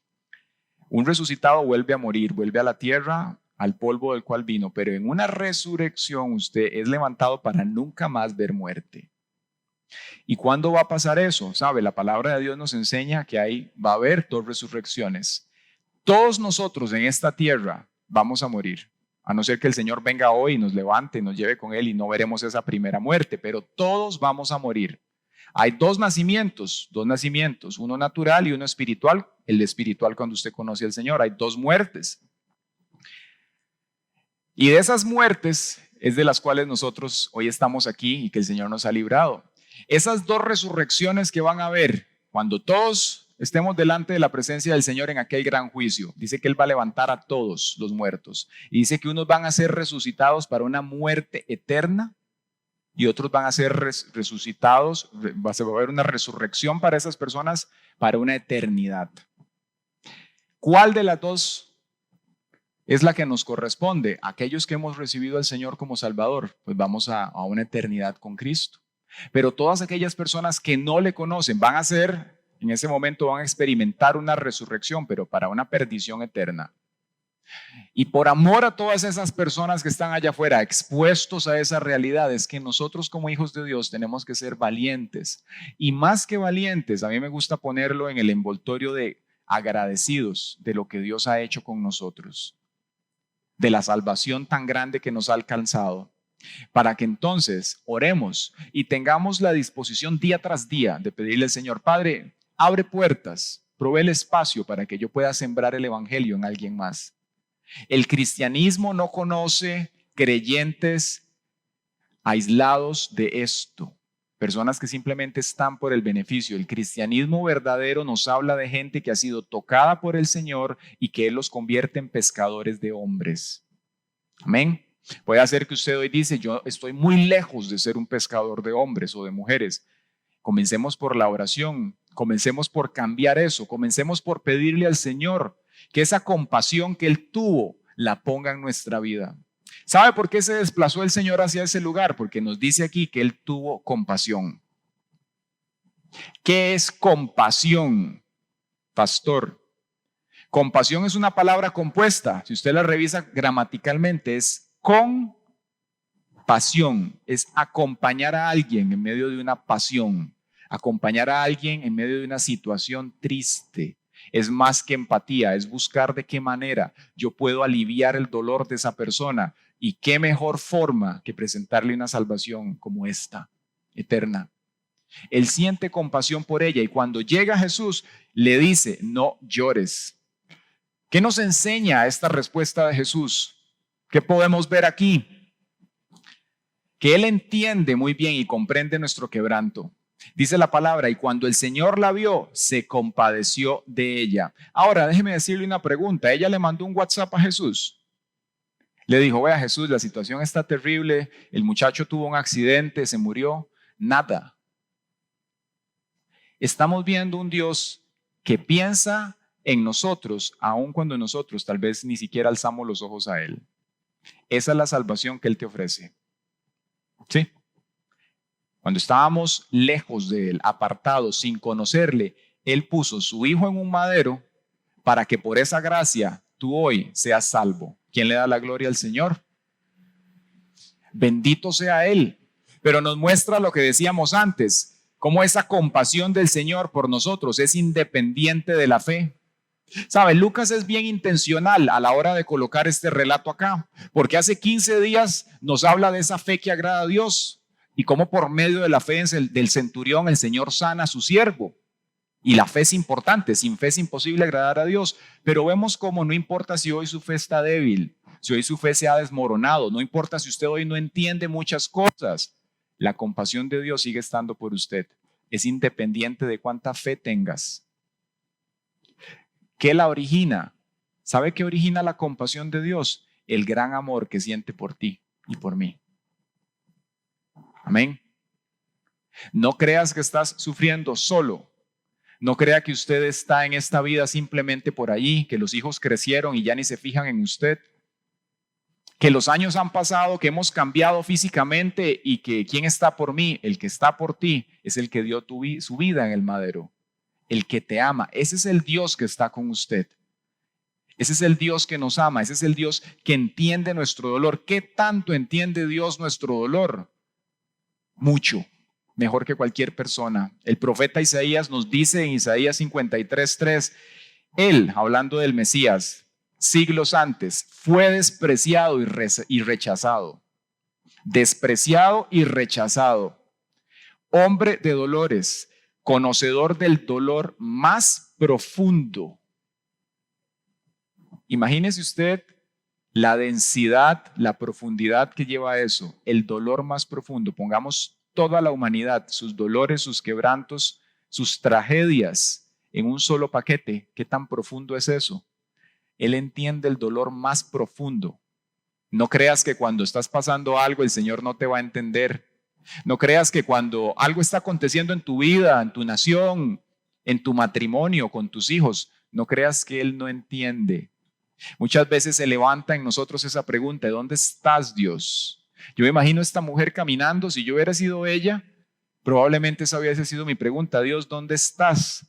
Un resucitado vuelve a morir, vuelve a la tierra, al polvo del cual vino, pero en una resurrección usted es levantado para nunca más ver muerte. ¿Y cuándo va a pasar eso? ¿Sabe? La palabra de Dios nos enseña que va a haber 2 resurrecciones. Todos nosotros en esta tierra vamos a morir. A no ser que el Señor venga hoy y nos levante, nos lleve con Él y no veremos esa primera muerte, pero todos vamos a morir. Hay 2 nacimientos, uno natural y uno espiritual. El espiritual cuando usted conoce al Señor, hay 2 muertes. Y de esas muertes es de las cuales nosotros hoy estamos aquí y que el Señor nos ha librado. Esas 2 resurrecciones que van a haber, cuando todos estemos delante de la presencia del Señor en aquel gran juicio. Dice que Él va a levantar a todos los muertos. Y dice que unos van a ser resucitados para una muerte eterna y otros van a ser resucitados. Va a haber una resurrección para esas personas para una eternidad. ¿Cuál de las dos es la que nos corresponde? Aquellos que hemos recibido al Señor como Salvador, pues vamos a una eternidad con Cristo. Pero todas aquellas personas que no le conocen van a ser, en ese momento van a experimentar una resurrección, pero para una perdición eterna. Y por amor a todas esas personas que están allá afuera expuestos a esa realidad, es que nosotros como hijos de Dios tenemos que ser valientes. Y más que valientes, a mí me gusta ponerlo en el envoltorio de agradecidos de lo que Dios ha hecho con nosotros, de la salvación tan grande que nos ha alcanzado, para que entonces oremos y tengamos la disposición día tras día de pedirle al Señor: Padre, abre puertas, provee el espacio para que yo pueda sembrar el evangelio en alguien más. El cristianismo no conoce creyentes aislados de esto, personas que simplemente están por el beneficio. El cristianismo verdadero nos habla de gente que ha sido tocada por el Señor y que Él los convierte en pescadores de hombres. Amén. Puede ser que usted hoy dice: yo estoy muy lejos de ser un pescador de hombres o de mujeres. Comencemos por la oración, comencemos por cambiar eso, comencemos por pedirle al Señor que esa compasión que Él tuvo la ponga en nuestra vida. ¿Sabe por qué se desplazó el Señor hacia ese lugar? Porque nos dice aquí que Él tuvo compasión. ¿Qué es compasión, pastor? Compasión es una palabra compuesta. Si usted la revisa gramaticalmente, es compasión, es acompañar a alguien en medio de una pasión, acompañar a alguien en medio de una situación triste. Es más que empatía, es buscar de qué manera yo puedo aliviar el dolor de esa persona, y qué mejor forma que presentarle una salvación como esta, eterna. Él siente compasión por ella y cuando llega Jesús le dice: no llores. ¿Qué nos enseña esta respuesta de Jesús? ¿Qué podemos ver aquí? Que Él entiende muy bien y comprende nuestro quebranto. Dice la palabra: y cuando el Señor la vio, se compadeció de ella. Ahora, déjeme decirle una pregunta. Ella le mandó un WhatsApp a Jesús. Le dijo: vea Jesús, la situación está terrible, el muchacho tuvo un accidente, se murió. Nada. Estamos viendo un Dios que piensa en nosotros, aun cuando nosotros tal vez ni siquiera alzamos los ojos a Él. Esa es la salvación que Él te ofrece. ¿Sí? Cuando estábamos lejos de Él, apartados, sin conocerle, Él puso su Hijo en un madero para que por esa gracia tú hoy seas salvo. ¿Quién le da la gloria al Señor? Bendito sea Él. Pero nos muestra lo que decíamos antes, cómo esa compasión del Señor por nosotros es independiente de la fe. ¿Sabe? Lucas es bien intencional a la hora de colocar este relato acá, porque hace 15 días nos habla de esa fe que agrada a Dios y cómo por medio de la fe del centurión el Señor sana a su siervo. Y la fe es importante, sin fe es imposible agradar a Dios, pero vemos cómo no importa si hoy su fe está débil, si hoy su fe se ha desmoronado, no importa si usted hoy no entiende muchas cosas, la compasión de Dios sigue estando por usted. Es independiente de cuánta fe tengas. ¿Qué la origina? ¿Sabe qué origina la compasión de Dios? El gran amor que siente por ti y por mí. Amén. No creas que estás sufriendo solo. No crea que usted está en esta vida simplemente por ahí, que los hijos crecieron y ya ni se fijan en usted, que los años han pasado, que hemos cambiado físicamente y que ¿quién está por mí? El que está por ti es el que dio su vida en el madero, el que te ama. Ese es el Dios que está con usted. Ese es el Dios que nos ama, ese es el Dios que entiende nuestro dolor. ¿Qué tanto entiende Dios nuestro dolor? Mucho. Mejor que cualquier persona. El profeta Isaías nos dice en Isaías 53:3, Él, hablando del Mesías, siglos antes, fue despreciado y rechazado. Despreciado y rechazado. Hombre de dolores, conocedor del dolor más profundo. Imagínese usted la densidad, la profundidad que lleva eso, el dolor más profundo. Pongamos toda la humanidad, sus dolores, sus quebrantos, sus tragedias en un solo paquete. ¿Qué tan profundo es eso? Él entiende el dolor más profundo. No creas que cuando estás pasando algo el Señor no te va a entender. No creas que cuando algo está aconteciendo en tu vida, en tu nación, en tu matrimonio, con tus hijos, no creas que Él no entiende. Muchas veces se levanta en nosotros esa pregunta: ¿dónde estás, Dios? Yo me imagino a esta mujer caminando. Si yo hubiera sido ella, probablemente esa hubiese sido mi pregunta: Dios, ¿dónde estás?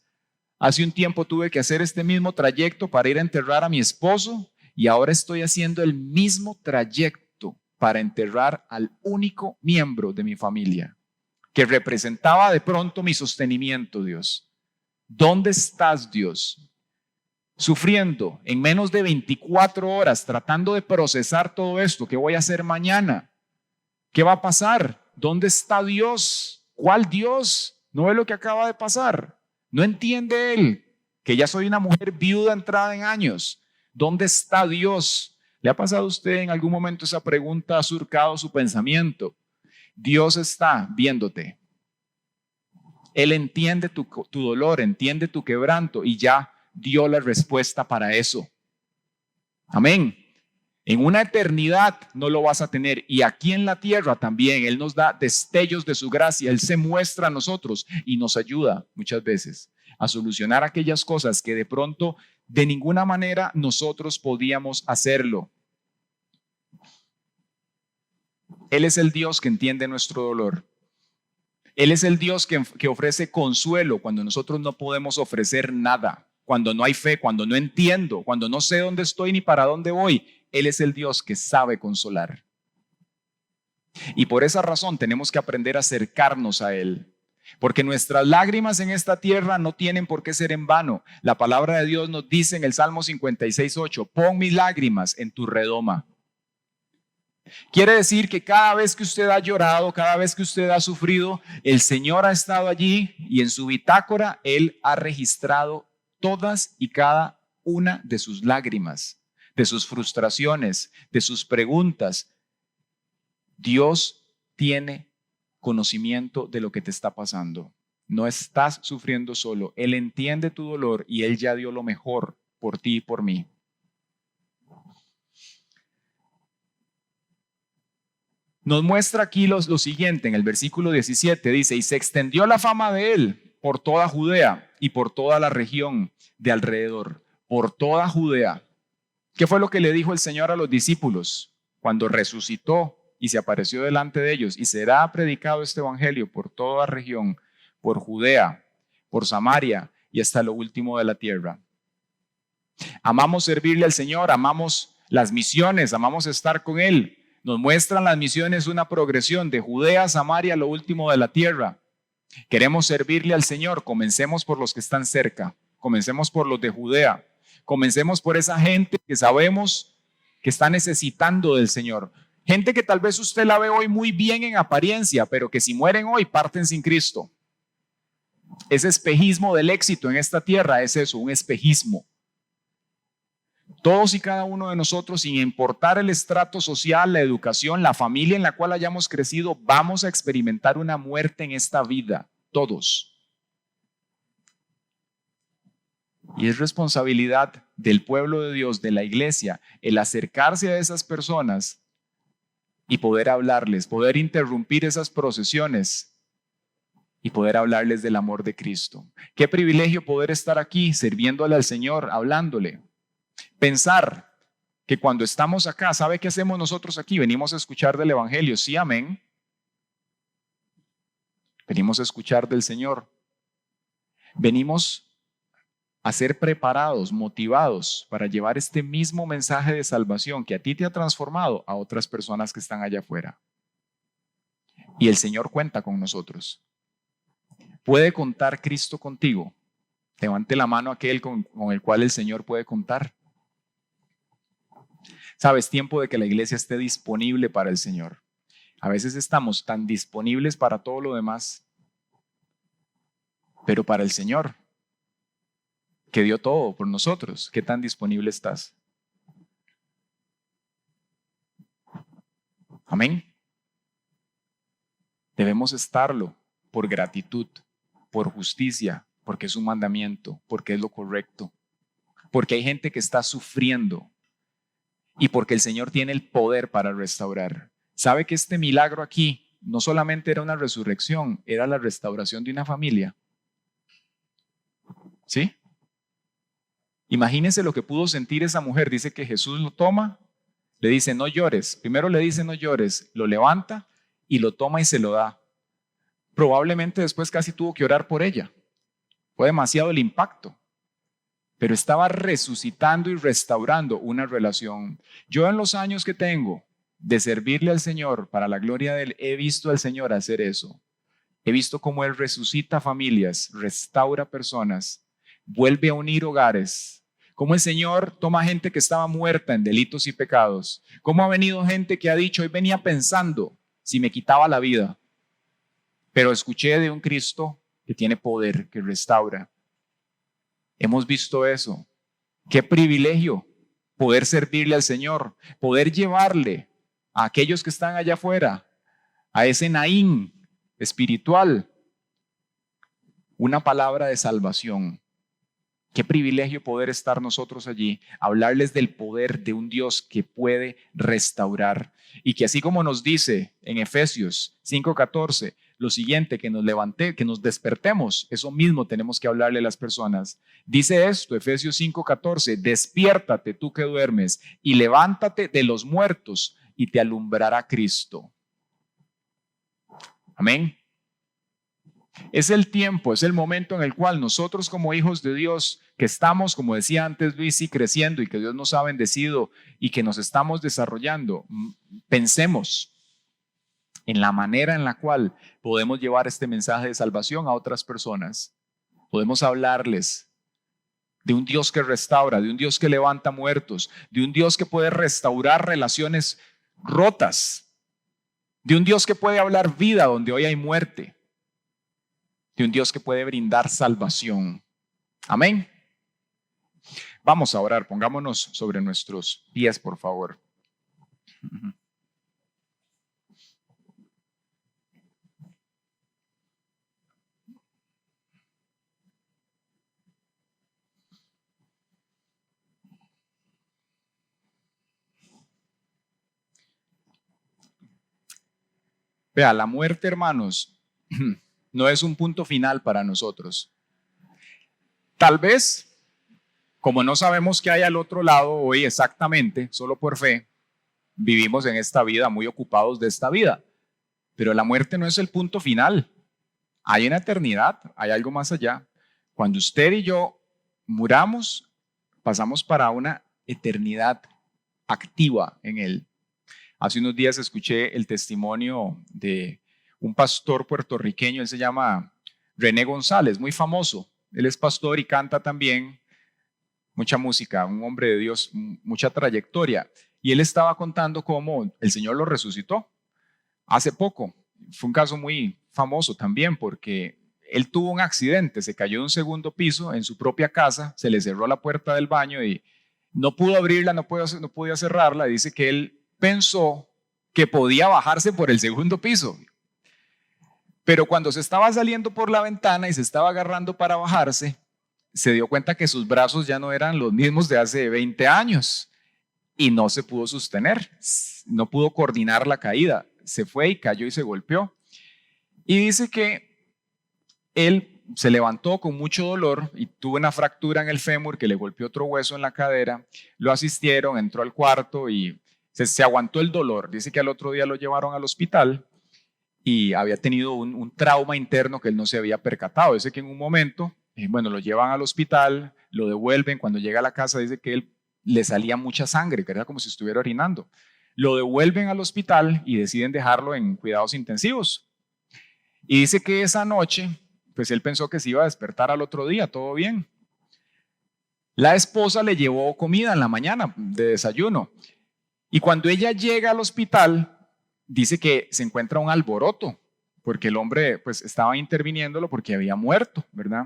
Hace un tiempo tuve que hacer este mismo trayecto para ir a enterrar a mi esposo y ahora estoy haciendo el mismo trayecto para enterrar al único miembro de mi familia que representaba de pronto mi sostenimiento, Dios. ¿Dónde estás, Dios? Sufriendo en menos de 24 horas, tratando de procesar todo esto. ¿Qué voy a hacer mañana? ¿Qué va a pasar? ¿Dónde está Dios? ¿Cuál Dios? ¿No ve lo que acaba de pasar? ¿No entiende él que ya soy una mujer viuda entrada en años? ¿Dónde está Dios? ¿Le ha pasado a usted en algún momento esa pregunta? ¿Ha surcado su pensamiento? Dios está viéndote. Él entiende tu dolor, entiende tu quebranto y ya dio la respuesta para eso. Amén. En una eternidad no lo vas a tener, y aquí en la tierra también Él nos da destellos de su gracia. Él se muestra a nosotros y nos ayuda muchas veces a solucionar aquellas cosas que de pronto de ninguna manera nosotros podíamos hacerlo. Él es el Dios que entiende nuestro dolor. Él es el Dios que ofrece consuelo cuando nosotros no podemos ofrecer nada, cuando no hay fe, cuando no entiendo, cuando no sé dónde estoy ni para dónde voy. Él es el Dios que sabe consolar. Y por esa razón tenemos que aprender a acercarnos a Él. Porque nuestras lágrimas en esta tierra no tienen por qué ser en vano. La palabra de Dios nos dice en el Salmo 56:8, pon mis lágrimas en tu redoma. Quiere decir que cada vez que usted ha llorado, cada vez que usted ha sufrido, el Señor ha estado allí y en su bitácora Él ha registrado todas y cada una de sus lágrimas, de sus frustraciones, de sus preguntas. Dios tiene conocimiento de lo que te está pasando. No estás sufriendo solo. Él entiende tu dolor y Él ya dio lo mejor por ti y por mí. Nos muestra aquí lo siguiente en el versículo 17. Dice, y se extendió la fama de Él por toda Judea y por toda la región de alrededor. Por toda Judea. ¿Qué fue lo que le dijo el Señor a los discípulos cuando resucitó y se apareció delante de ellos? Y será predicado este evangelio por toda región, por Judea, por Samaria y hasta lo último de la tierra. Amamos servirle al Señor, amamos las misiones, amamos estar con Él. Nos muestran las misiones una progresión de Judea, Samaria, lo último de la tierra. Queremos servirle al Señor, comencemos por los que están cerca, comencemos por los de Judea. Comencemos por esa gente que sabemos que está necesitando del Señor. Gente que tal vez usted la ve hoy muy bien en apariencia, pero que si mueren hoy parten sin Cristo. Ese espejismo del éxito en esta tierra es eso, un espejismo. Todos y cada uno de nosotros, sin importar el estrato social, la educación, la familia en la cual hayamos crecido, vamos a experimentar una muerte en esta vida. Todos. Y es responsabilidad del pueblo de Dios, de la iglesia, el acercarse a esas personas y poder hablarles, poder interrumpir esas procesiones y poder hablarles del amor de Cristo. Qué privilegio poder estar aquí sirviéndole al Señor, hablándole. Pensar que cuando estamos acá, ¿sabe qué hacemos nosotros aquí? Venimos a escuchar del Evangelio, sí, amén. Venimos a escuchar del Señor. Venimos a ser preparados, motivados para llevar este mismo mensaje de salvación que a ti te ha transformado a otras personas que están allá afuera. Y el Señor cuenta con nosotros. ¿Puede contar Cristo contigo? Levante la mano aquel con el cual el Señor puede contar. Sabes, tiempo de que la iglesia esté disponible para el Señor. A veces estamos tan disponibles para todo lo demás, pero para el Señor, que dio todo por nosotros, ¿qué tan disponible estás? Amén. Debemos estarlo por gratitud, por justicia, porque es un mandamiento, porque es lo correcto, porque hay gente que está sufriendo y porque el Señor tiene el poder para restaurar. ¿Sabe que este milagro aquí no solamente era una resurrección, era la restauración de una familia? ¿Sí? Imagínense lo que pudo sentir esa mujer. Dice que Jesús lo toma, le dice no llores. Primero le dice no llores, lo levanta y lo toma y se lo da. Probablemente después casi tuvo que orar por ella. Fue demasiado el impacto. Pero estaba resucitando y restaurando una relación. Yo en los años que tengo de servirle al Señor para la gloria de Él, he visto al Señor hacer eso. He visto cómo Él resucita familias, restaura personas, vuelve a unir hogares. Cómo el Señor toma gente que estaba muerta en delitos y pecados. Cómo ha venido gente que ha dicho, hoy venía pensando si me quitaba la vida. Pero escuché de un Cristo que tiene poder, que restaura. Hemos visto eso. Qué privilegio poder servirle al Señor, poder llevarle a aquellos que están allá afuera, a ese Naín espiritual, una palabra de salvación. Qué privilegio poder estar nosotros allí, hablarles del poder de un Dios que puede restaurar y que así como nos dice en Efesios 5:14, lo siguiente, que nos despertemos, eso mismo tenemos que hablarle a las personas. Dice esto, Efesios 5:14, despiértate tú que duermes y levántate de los muertos y te alumbrará Cristo. Amén. Es el tiempo, es el momento en el cual nosotros como hijos de Dios, que estamos, como decía antes Luis, creciendo y que Dios nos ha bendecido y que nos estamos desarrollando, pensemos en la manera en la cual podemos llevar este mensaje de salvación a otras personas. Podemos hablarles de un Dios que restaura, de un Dios que levanta muertos, de un Dios que puede restaurar relaciones rotas, de un Dios que puede hablar vida donde hoy hay muerte, de un Dios que puede brindar salvación. Amén. Vamos a orar, pongámonos sobre nuestros pies, por favor. Vea, la muerte, hermanos, no es un punto final para nosotros. Tal vez, como no sabemos qué hay al otro lado hoy exactamente, solo por fe, vivimos en esta vida muy ocupados de esta vida. Pero la muerte no es el punto final. Hay una eternidad, hay algo más allá. Cuando usted y yo muramos, pasamos para una eternidad activa en Él. Hace unos días escuché el testimonio de un pastor puertorriqueño, él se llama René González, muy famoso. Él es pastor y canta también mucha música, un hombre de Dios, mucha trayectoria. Y él estaba contando cómo el Señor lo resucitó hace poco. Fue un caso muy famoso también porque él tuvo un accidente, se cayó de un segundo piso en su propia casa, se le cerró la puerta del baño y no pudo abrirla, no podía cerrarla. Dice que él pensó que podía bajarse por el segundo piso. Pero cuando se estaba saliendo por la ventana y se estaba agarrando para bajarse, se dio cuenta que sus brazos ya no eran los mismos de hace 20 años y no se pudo sostener, no pudo coordinar la caída. Se fue y cayó y se golpeó. Y dice que él se levantó con mucho dolor y tuvo una fractura en el fémur que le golpeó otro hueso en la cadera. Lo asistieron, entró al cuarto y se aguantó el dolor. Dice que al otro día lo llevaron al hospital y había tenido un trauma interno que él no se había percatado. Dice que en un momento, lo llevan al hospital, lo devuelven. Cuando llega a la casa dice que él le salía mucha sangre, que era como si estuviera orinando. Lo devuelven al hospital y deciden dejarlo en cuidados intensivos. Y dice que esa noche, pues él pensó que se iba a despertar al otro día, todo bien. La esposa le llevó comida en la mañana de desayuno. Y cuando ella llega al hospital, dice que se encuentra un alboroto, porque el hombre pues estaba interviniéndolo porque había muerto, ¿verdad?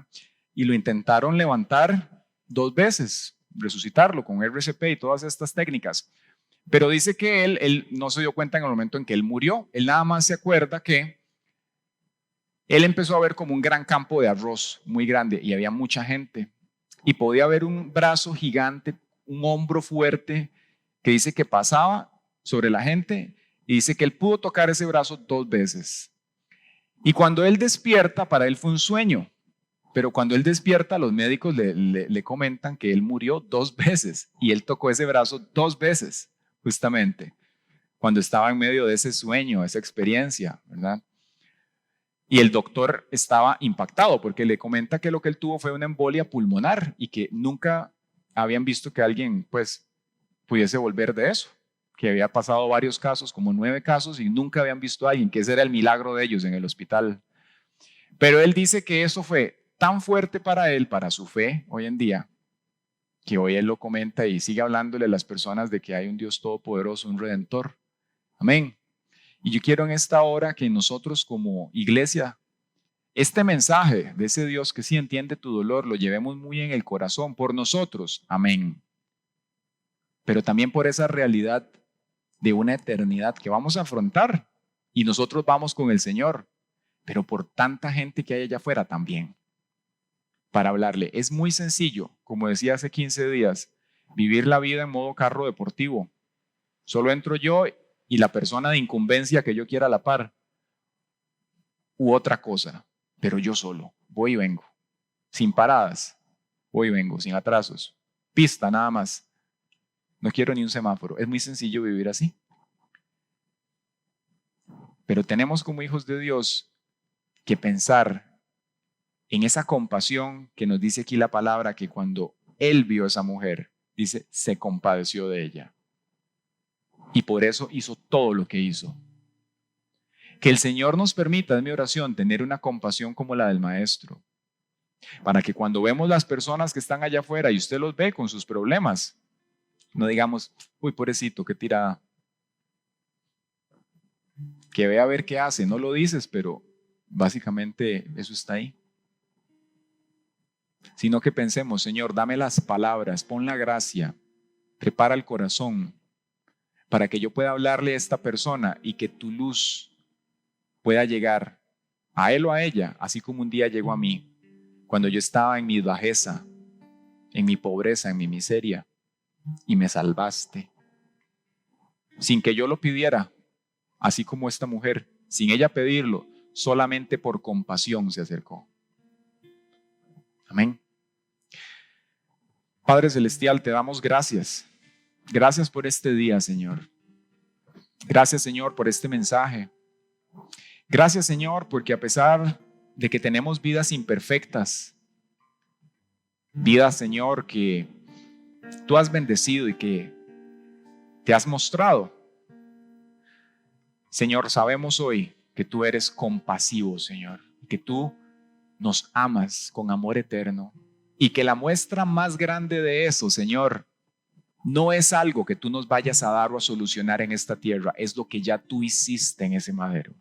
Y lo intentaron levantar 2 veces, resucitarlo con RCP y todas estas técnicas. Pero dice que él no se dio cuenta en el momento en que él murió. Él nada más se acuerda que Él empezó a ver como un gran campo de arroz muy grande y había mucha gente. Y podía ver un brazo gigante, un hombro fuerte que dice que pasaba sobre la gente y dice que él pudo tocar ese brazo 2 veces. Y cuando él despierta, para él fue un sueño. Pero cuando él despierta, los médicos le comentan que él murió 2 veces y él tocó ese brazo 2 veces, justamente, cuando estaba en medio de ese sueño, esa experiencia, ¿verdad? Y el doctor estaba impactado porque le comenta que lo que él tuvo fue una embolia pulmonar y que nunca habían visto que alguien pues pudiese volver de eso, que había pasado varios casos, como 9 casos, y nunca habían visto a alguien, que ese era el milagro de ellos en el hospital. Pero él dice que eso fue tan fuerte para él, para su fe hoy en día, que hoy él lo comenta y sigue hablándole a las personas de que hay un Dios todopoderoso, un redentor. Amén. Y yo quiero en esta hora que nosotros como iglesia, este mensaje de ese Dios que sí entiende tu dolor, lo llevemos muy en el corazón por nosotros. Amén. Pero también por esa realidad de una eternidad que vamos a afrontar y nosotros vamos con el Señor, pero por tanta gente que hay allá afuera también. Para hablarle, es muy sencillo, como decía hace 15 días, vivir la vida en modo carro deportivo. Solo entro yo y la persona de incumbencia que yo quiera a la par, u otra cosa, pero yo solo, voy y vengo, sin paradas, voy y vengo, sin atrasos, pista nada más, no quiero ni un semáforo, es muy sencillo vivir así. Pero tenemos como hijos de Dios que pensar en esa compasión que nos dice aquí la palabra, que cuando Él vio a esa mujer, dice, se compadeció de ella. Y por eso hizo todo lo que hizo. Que el Señor nos permita, es mi oración, tener una compasión como la del Maestro. Para que cuando vemos las personas que están allá afuera y usted los ve con sus problemas, no digamos, uy, pobrecito, qué tirada. Que vea a ver qué hace, no lo dices, pero básicamente eso está ahí. Sino que pensemos, Señor, dame las palabras, pon la gracia, prepara el corazón para que yo pueda hablarle a esta persona y que tu luz pueda llegar a él o a ella, así como un día llegó a mí, cuando yo estaba en mi bajeza, en mi pobreza, en mi miseria, y me salvaste. Sin que yo lo pidiera, así como esta mujer, sin ella pedirlo, solamente por compasión se acercó. Amén. Padre Celestial, te damos gracias. Gracias por este día, Señor. Gracias, Señor, por este mensaje. Gracias, Señor, porque a pesar de que tenemos vidas imperfectas, vidas, Señor, que tú has bendecido y que te has mostrado, Señor, sabemos hoy que tú eres compasivo, Señor, que tú nos amas con amor eterno y que la muestra más grande de eso, Señor, no es algo que tú nos vayas a dar o a solucionar en esta tierra, es lo que ya tú hiciste en ese madero.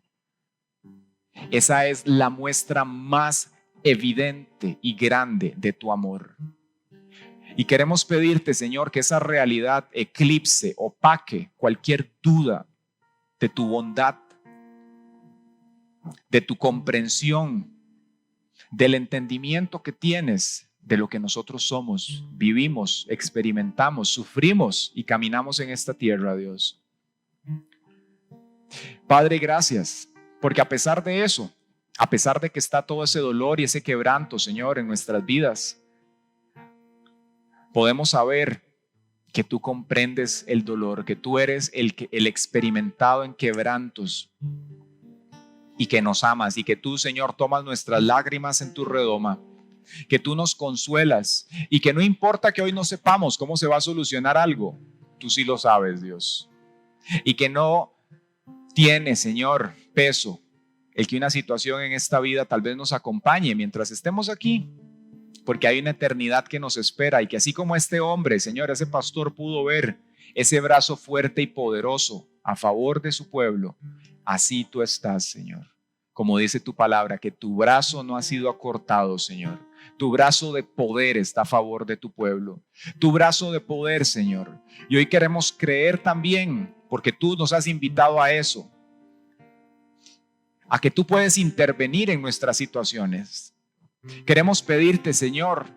Esa es la muestra más evidente y grande de tu amor. Y queremos pedirte, Señor, que esa realidad eclipse, opaque cualquier duda de tu bondad, de tu comprensión, del entendimiento que tienes de lo que nosotros somos, vivimos, experimentamos, sufrimos y caminamos en esta tierra, Dios. Padre, gracias, porque a pesar de eso, a pesar de que está todo ese dolor y ese quebranto, Señor, en nuestras vidas, podemos saber que tú comprendes el dolor, que tú eres el experimentado en quebrantos y que nos amas y que tú, Señor, tomas nuestras lágrimas en tu redoma, que tú nos consuelas y que no importa que hoy no sepamos cómo se va a solucionar algo, tú sí lo sabes, Dios, y que no tiene, Señor, peso el que una situación en esta vida tal vez nos acompañe mientras estemos aquí, porque hay una eternidad que nos espera y que así como este hombre, Señor, ese pastor pudo ver ese brazo fuerte y poderoso a favor de su pueblo, así tú estás, Señor. Como dice tu palabra, que tu brazo no ha sido acortado, Señor. Tu brazo de poder está a favor de tu pueblo. Tu brazo de poder, Señor. Y hoy queremos creer también, porque tú nos has invitado a eso, a que tú puedes intervenir en nuestras situaciones. Queremos pedirte, Señor,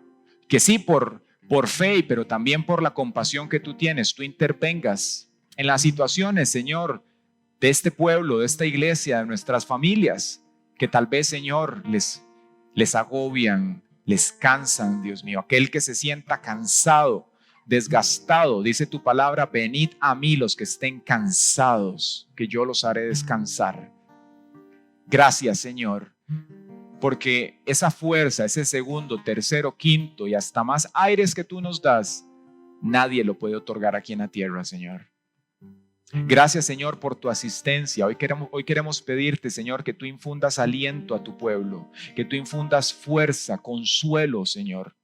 que sí por fe, pero también por la compasión que tú tienes, tú intervengas en las situaciones, Señor, de este pueblo, de esta iglesia, de nuestras familias, que tal vez, Señor, les agobian, les cansan, Dios mío. Aquel que se sienta cansado, desgastado, dice tu palabra, venid a mí los que estén cansados, que yo los haré descansar. Gracias, Señor, porque esa fuerza, ese segundo, tercero, quinto y hasta más aires que tú nos das, nadie lo puede otorgar aquí en la tierra, Señor. Gracias, Señor, por tu asistencia. Hoy queremos pedirte, Señor, que tú infundas aliento a tu pueblo, que tú infundas fuerza, consuelo, Señor,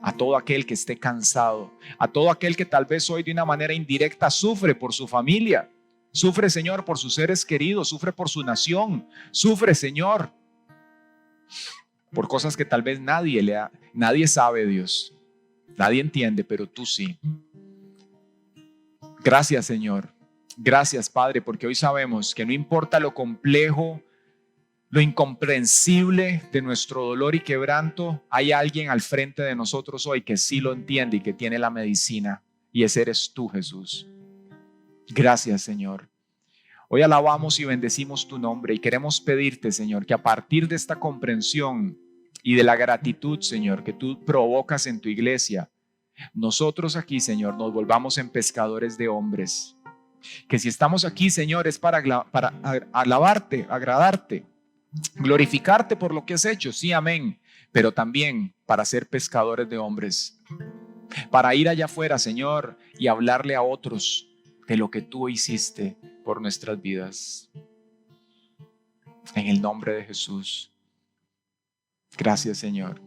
a todo aquel que esté cansado, a todo aquel que tal vez hoy de una manera indirecta sufre por su familia, sufre, Señor, por sus seres queridos, sufre por su nación, sufre, Señor, por cosas que tal vez nadie sabe, Dios, nadie entiende, pero tú sí. Gracias, Señor. Gracias, Padre, porque hoy sabemos que no importa lo complejo, lo incomprensible de nuestro dolor y quebranto, hay alguien al frente de nosotros hoy que sí lo entiende y que tiene la medicina, y ese eres tú, Jesús. Gracias, Señor. Hoy alabamos y bendecimos tu nombre y queremos pedirte, Señor, que a partir de esta comprensión y de la gratitud, Señor, que tú provocas en tu iglesia, nosotros aquí, Señor, nos volvamos en pescadores de hombres. Que si estamos aquí, Señor, es para alabarte, agradarte, glorificarte por lo que has hecho, sí, amén, pero también para ser pescadores de hombres, para ir allá afuera, Señor, y hablarle a otros de lo que tú hiciste por nuestras vidas. En el nombre de Jesús. Gracias, Señor.